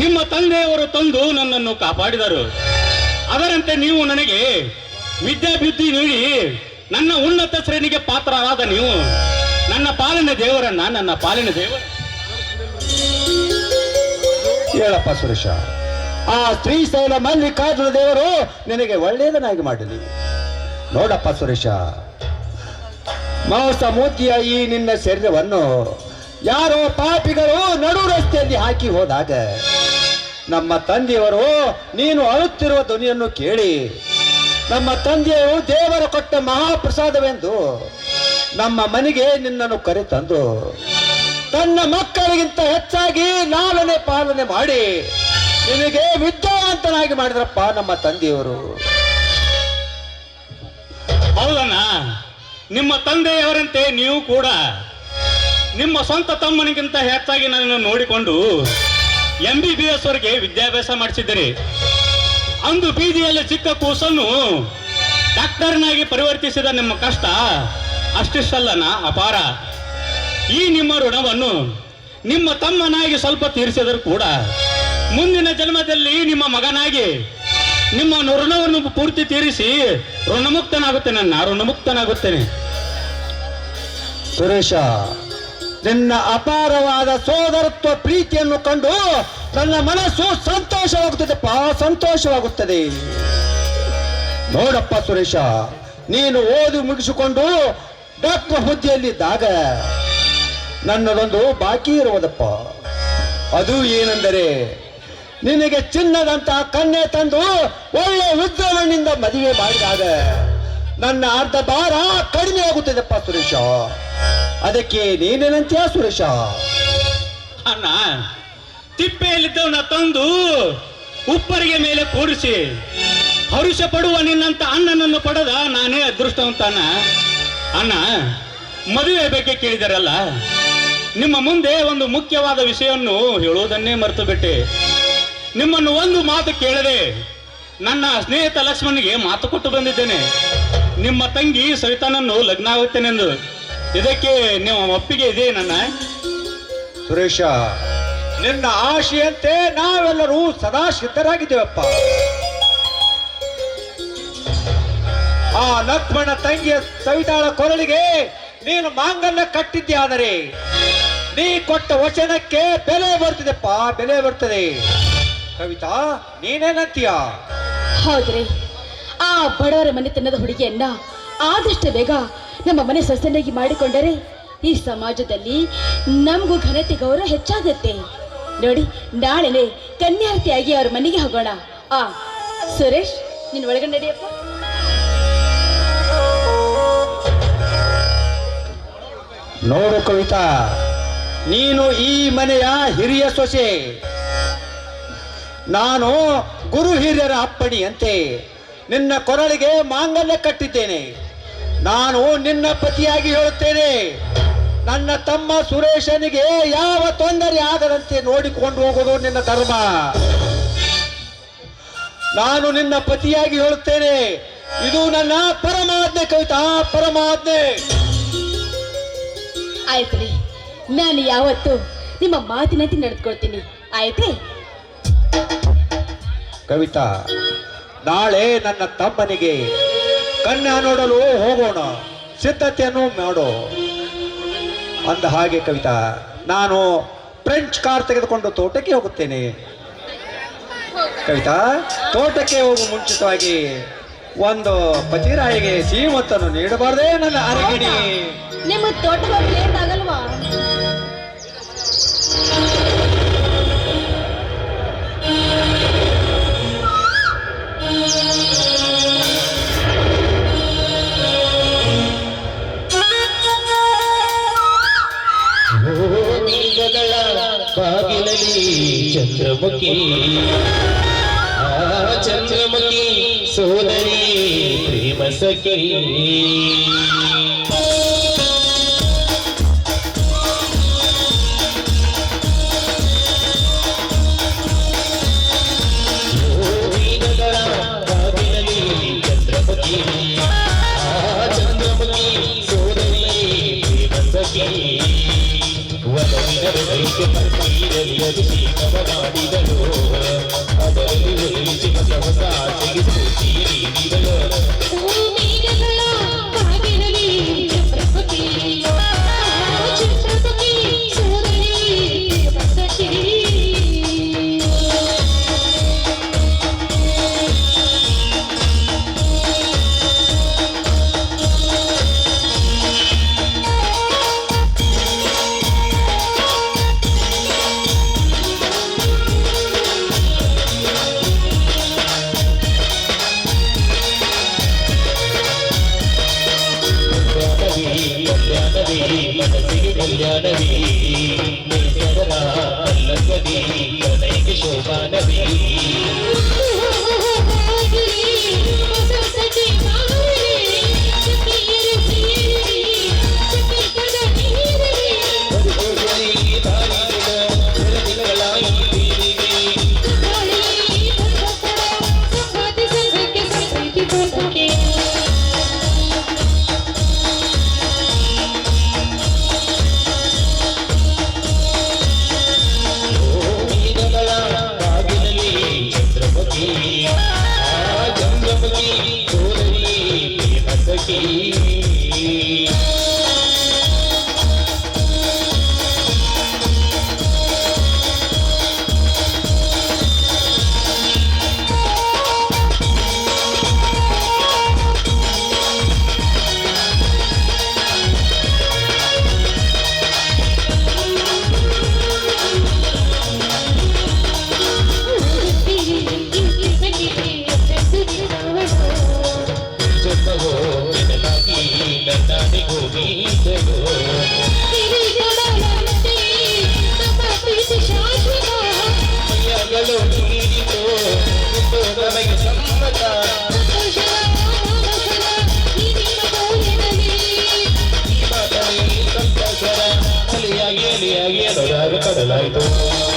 [SPEAKER 4] ನಿಮ್ಮ ತಂದೆಯವರು ತಂದು ನನ್ನನ್ನು ಕಾಪಾಡಿದರು. ಅದರಂತೆ ನೀವು ನನಗೆ ವಿದ್ಯಾಬುದ್ಧಿ ನೀಡಿ ನನ್ನ ಉನ್ನತ ಶ್ರೇಣಿಗೆ ಪಾತ್ರರಾದ ನೀವು ನನ್ನ ಪಾಲಿನ ದೇವರನ್ನ, ನನ್ನ ಪಾಲಿನ ದೇವರ.
[SPEAKER 2] ಹೇಳಪ್ಪ ಸುರೇಶ, ಆ ಶ್ರೀಶೈಲ ಮಲ್ಲಿಕಾರ್ಜುನ ದೇವರು ನಿನಗೆ ಒಳ್ಳೆಯದನ್ನಾಗಿ ಮಾಡಲಿ. ನೋಡಪ್ಪ ಸುರೇಶ, ಮಾಂಸ ಮೂರ್ತಿಯ ಈ ನಿನ್ನ ಶರೀರವನ್ನು ಯಾರೋ ಪಾಪಿಗಳು ನಡು ರಸ್ತೆಯಲ್ಲಿ ಹಾಕಿ ಹೋದಾಗ ನಮ್ಮ ತಂದೆಯವರು ನೀನು ಅಳುತ್ತಿರುವ ಧ್ವನಿಯನ್ನು ಕೇಳಿ ನಮ್ಮ ತಂದೆಯವರು ದೇವರು ಕೊಟ್ಟ ಮಹಾಪ್ರಸಾದವೆಂದು ನಮ್ಮ ಮನೆಗೆ ನಿನ್ನನ್ನು ಕರೆತಂದು ತನ್ನ ಮಕ್ಕಳಿಗಿಂತ ಹೆಚ್ಚಾಗಿ ಲಾಲನೆ ಪಾಲನೆ ಮಾಡಿ ನಿನಗೆ ವಿದ್ಯಾವಂತನಾಗಿ ಮಾಡಿದ್ರಪ್ಪ ನಮ್ಮ ತಂದೆಯವರು.
[SPEAKER 4] ಹೌದಣ್ಣ, ನಿಮ್ಮ ತಂದೆಯವರಂತೆ ನೀವು ಕೂಡ ನಿಮ್ಮ ಸ್ವಂತ ತಮ್ಮನಿಗಿಂತ ಹೆಚ್ಚಾಗಿ ನನ್ನನ್ನು ನೋಡಿಕೊಂಡು MBBS ವರೆಗೆ ವಿದ್ಯಾಭ್ಯಾಸ ಮಾಡಿಸಿದ್ದೀರಿ. ಅಂದು ಬೀದಿಯಲ್ಲಿ ಚಿಕ್ಕ ಕೂಸನ್ನು ಡಾಕ್ಟರ್ನಾಗಿ ಪರಿವರ್ತಿಸಿದ ನಿಮ್ಮ ಕಷ್ಟ ಅಷ್ಟಿಷ್ಟಲ್ಲನ ಅಪಾರ. ಈ ನಿಮ್ಮ ಋಣವನ್ನು ನಿಮ್ಮ ತಮ್ಮನಾಗಿ ಸ್ವಲ್ಪ ತೀರಿಸಿದರೂ ಕೂಡ ಮುಂದಿನ ಜನ್ಮದಲ್ಲಿ ನಿಮ್ಮ ಮಗನಾಗಿ ನಿಮ್ಮ ಋಣವನ್ನು ಪೂರ್ತಿ ತೀರಿಸಿ ಋಣಮುಕ್ತನಾಗುತ್ತೇನೆ. ನಾನು ಋಣಮುಕ್ತನಾಗುತ್ತೇನೆ.
[SPEAKER 2] ಸುರೇಶ, ನಿನ್ನ ಅಪಾರವಾದ ಸೋದರತ್ವ ಪ್ರೀತಿಯನ್ನು ಕಂಡು ನನ್ನ ಮನಸ್ಸು ಸಂತೋಷವಾಗುತ್ತದೆಪ್ಪ, ಸಂತೋಷವಾಗುತ್ತದೆ. ನೋಡಪ್ಪ ಸುರೇಶ, ನೀನು ಓದಿ ಮುಗಿಸಿಕೊಂಡು ಡಾಕ್ಟರ್ ಹುದ್ದೆಯಲ್ಲಿದ್ದಾಗ ನನ್ನದೊಂದು ಬಾಕಿ ಇರುವುದಪ್ಪ. ಅದು ಏನೆಂದರೆ ನಿನಗೆ ಚಿನ್ನದಂತ ಕನ್ಯೆ ತಂದು ಒಳ್ಳೆ ವಿದ್ಯಾವಣ್ಣಿಂದ ಮದುವೆ ಮಾಡಿದಾಗ ನನ್ನ ಅರ್ಧ ಭಾರ ಕಡಿಮೆ ಆಗುತ್ತದೆಪ್ಪ ಸುರೇಶ. ಅದಕ್ಕೆ ನೀನೇನಂತೀಯ ಸುರೇಶ?
[SPEAKER 4] ಅಣ್ಣ, ತಿಪ್ಪೆಯಲ್ಲಿದ್ದವನ್ನ ತಂದು ಉಪ್ಪರಿಗೆ ಮೇಲೆ ಕೂರಿಸಿ ಹರುಷ ಪಡುವ ನಿನ್ನಂತ ಅಣ್ಣನನ್ನು ಪಡೆದ ನಾನೇ ಅದೃಷ್ಟವಂತನ. ಅಣ್ಣ, ಮದುವೆ ಬಗ್ಗೆ ಕೇಳಿದಾರಲ್ಲ, ನಿಮ್ಮ ಮುಂದೆ ಒಂದು ಮುಖ್ಯವಾದ ವಿಷಯವನ್ನು ಹೇಳುವುದನ್ನೇ ಮರೆತು ಬಿಟ್ಟೆ. ನಿಮ್ಮನ್ನು ಒಂದು ಮಾತು ಕೇಳದೆ ನನ್ನ ಸ್ನೇಹಿತ ಲಕ್ಷ್ಮಣಿಗೆ ಮಾತು ಕೊಟ್ಟು ಬಂದಿದ್ದೇನೆ. ನಿಮ್ಮ ತಂಗಿ ಸವಿತಾನನ್ನು ಲಗ್ನ ಆಗುತ್ತೇನೆಂದು. ಇದಕ್ಕೆ ನೀವು ಒಪ್ಪಿಗೆ ಇದೆ ನನ್ನ?
[SPEAKER 2] ಸುರೇಶ, ನಿನ್ನ ಆಶೆಯಂತೆ ನಾವೆಲ್ಲರೂ ಸದಾ ಸಿದ್ಧರಾಗಿದ್ದೇವಪ್ಪ. ಆ ಲಕ್ಷ್ಮಣ ತಂಗಿಯ ಸವಿತಾಳ ಕೊರಳಿಗೆ ನೀನು ಮಾಂಗಲ್ಯ ಕಟ್ಟಿದ್ದೆ, ಆದರೆ ನೀ ಕೊಟ್ಟ ವಚನಕ್ಕೆ ಬೆಲೆ ಬರ್ತಿದೆಪ್ಪ, ಬೆಲೆ ಬರ್ತದೆ. ಕವಿತಾ, ನೀನೇನಂತೀಯ?
[SPEAKER 1] ಹೌದ್ರಿ, ಆ ಬಡವರ ಮನೆತನದ ಹುಡುಗಿಯನ್ನ ಆದಷ್ಟು ಬೇಗ ನಮ್ಮ ಮನೆ ಸೊಸೆಯಾಗಿ ಮಾಡಿಕೊಂಡರೆ ಈ ಸಮಾಜದಲ್ಲಿ ನಮಗೂ ಘನತೆ ಗೌರವ ಹೆಚ್ಚಾಗುತ್ತೆ. ನೋಡಿ, ನಾಳೆನೆ ಕನ್ಯಾರ್ತಿಯಾಗಿ ಅವ್ರ ಮನೆಗೆ ಹೋಗೋಣ. ಸುರೇಶ್, ನೀನು ಒಳಗಡೆ ನಡಿಯಪ್ಪ.
[SPEAKER 2] ನೋಡು ಕವಿತಾ, ನೀನು ಈ ಮನೆಯ ಹಿರಿಯ ಸೊಸೆ, ನಾನು ಗುರು ಹಿರಿಯರ ಅಪ್ಪಣಿಯಂತೆ ನಿನ್ನ ಕೊರಳಿಗೆ ಮಾಂಗಲ್ಯ ಕಟ್ಟಿದ್ದೇನೆ. ನಾನು ನಿನ್ನ ಪತಿಯಾಗಿ ಹೇಳುತ್ತೇನೆ, ನನ್ನ ತಮ್ಮ ಸುರೇಶನಿಗೆ ಯಾವ ತೊಂದರೆ ಆಗದಂತೆ ನೋಡಿಕೊಂಡು ಹೋಗೋದು ನಿನ್ನ ಧರ್ಮ. ನಾನು ನಿನ್ನ ಪತಿಯಾಗಿ ಹೇಳುತ್ತೇನೆ, ಇದು ನನ್ನ ಪರಮಾಜ್ಞೆ ಕವಿತಾ, ಪರಮಾಜ್ಞೆ.
[SPEAKER 1] ಆಯ್ತ್ರಿ, ನಾನು ಯಾವತ್ತು ನಿಮ್ಮ ಮಾತಿನಂತೆ ನಡೆದುಕೊಳ್ತೀನಿ. ಆಯ್ತೇ?
[SPEAKER 2] ಕವಿತಾ, ನಾಳೆ ನನ್ನ ತಮ್ಮನಿಗೆ ಕನ್ಯಾ ನೋಡಲು ಹೋಗೋಣ, ಸಿದ್ಧತೆಯನ್ನು ಮಾಡು. ಅಂದ ಹಾಗೆ ಕವಿತಾ, ನಾನು ಫ್ರೆಂಚ್ ಕಾರ್ ತೆಗೆದುಕೊಂಡು ತೋಟಕ್ಕೆ ಹೋಗುತ್ತೇನೆ. ಕವಿತಾ, ತೋಟಕ್ಕೆ ಹೋಗುವ ಮುಂಚಿತವಾಗಿ ಒಂದು ಪತಿರಾಯಿಗೆ ಸೀಮತ್ತನ್ನು ನೀಡಬಾರ್ದೇ ನನ್ನ ಅರಗಿಣಿ?
[SPEAKER 1] ನಿಮ್ಮ ತೋಟ ಹೋಗಿ ಲೇಟ್ ಆಗಲ್ವಾ?
[SPEAKER 5] ಬಾಗಿಲಲ್ಲಿ ಚಂದ್ರಮುಖಿ, ಚಂದ್ರಮುಖಿ ಸೋದರಿ ಪ್ರೇಮ ಸಖಿ. ಬಾಗಿಲಲ್ಲಿ ಚಂದ್ರಮುಖಿ, ಚಂದ್ರಮುಖಿ ಸೋದರಿ ಪ್ರೇಮ ಸಖಿ. ಮಾಡಿದಳು ಅದರಲ್ಲಿ ಒಲಿಸಿ ಹೊಸ ಹೊಸ ಆಸೆಗೆ ಸ್ಫೂರ್ತಿ ನೀಡಿದಳು. ಮನಸ್ಸಿಗೆ ಕಲ್ಯಾಣವೇ ನಿಸರ್ಗ ಅಲ್ಲಗದಿ ಕನೈಗೆ ಶೋಭಾನವೇ. ಚಂದ್ರಮುಖಿ ಸೋದರಿ ಪ್ರೇಮ ಸಖಿ. ಕಡಲಾಯಿತು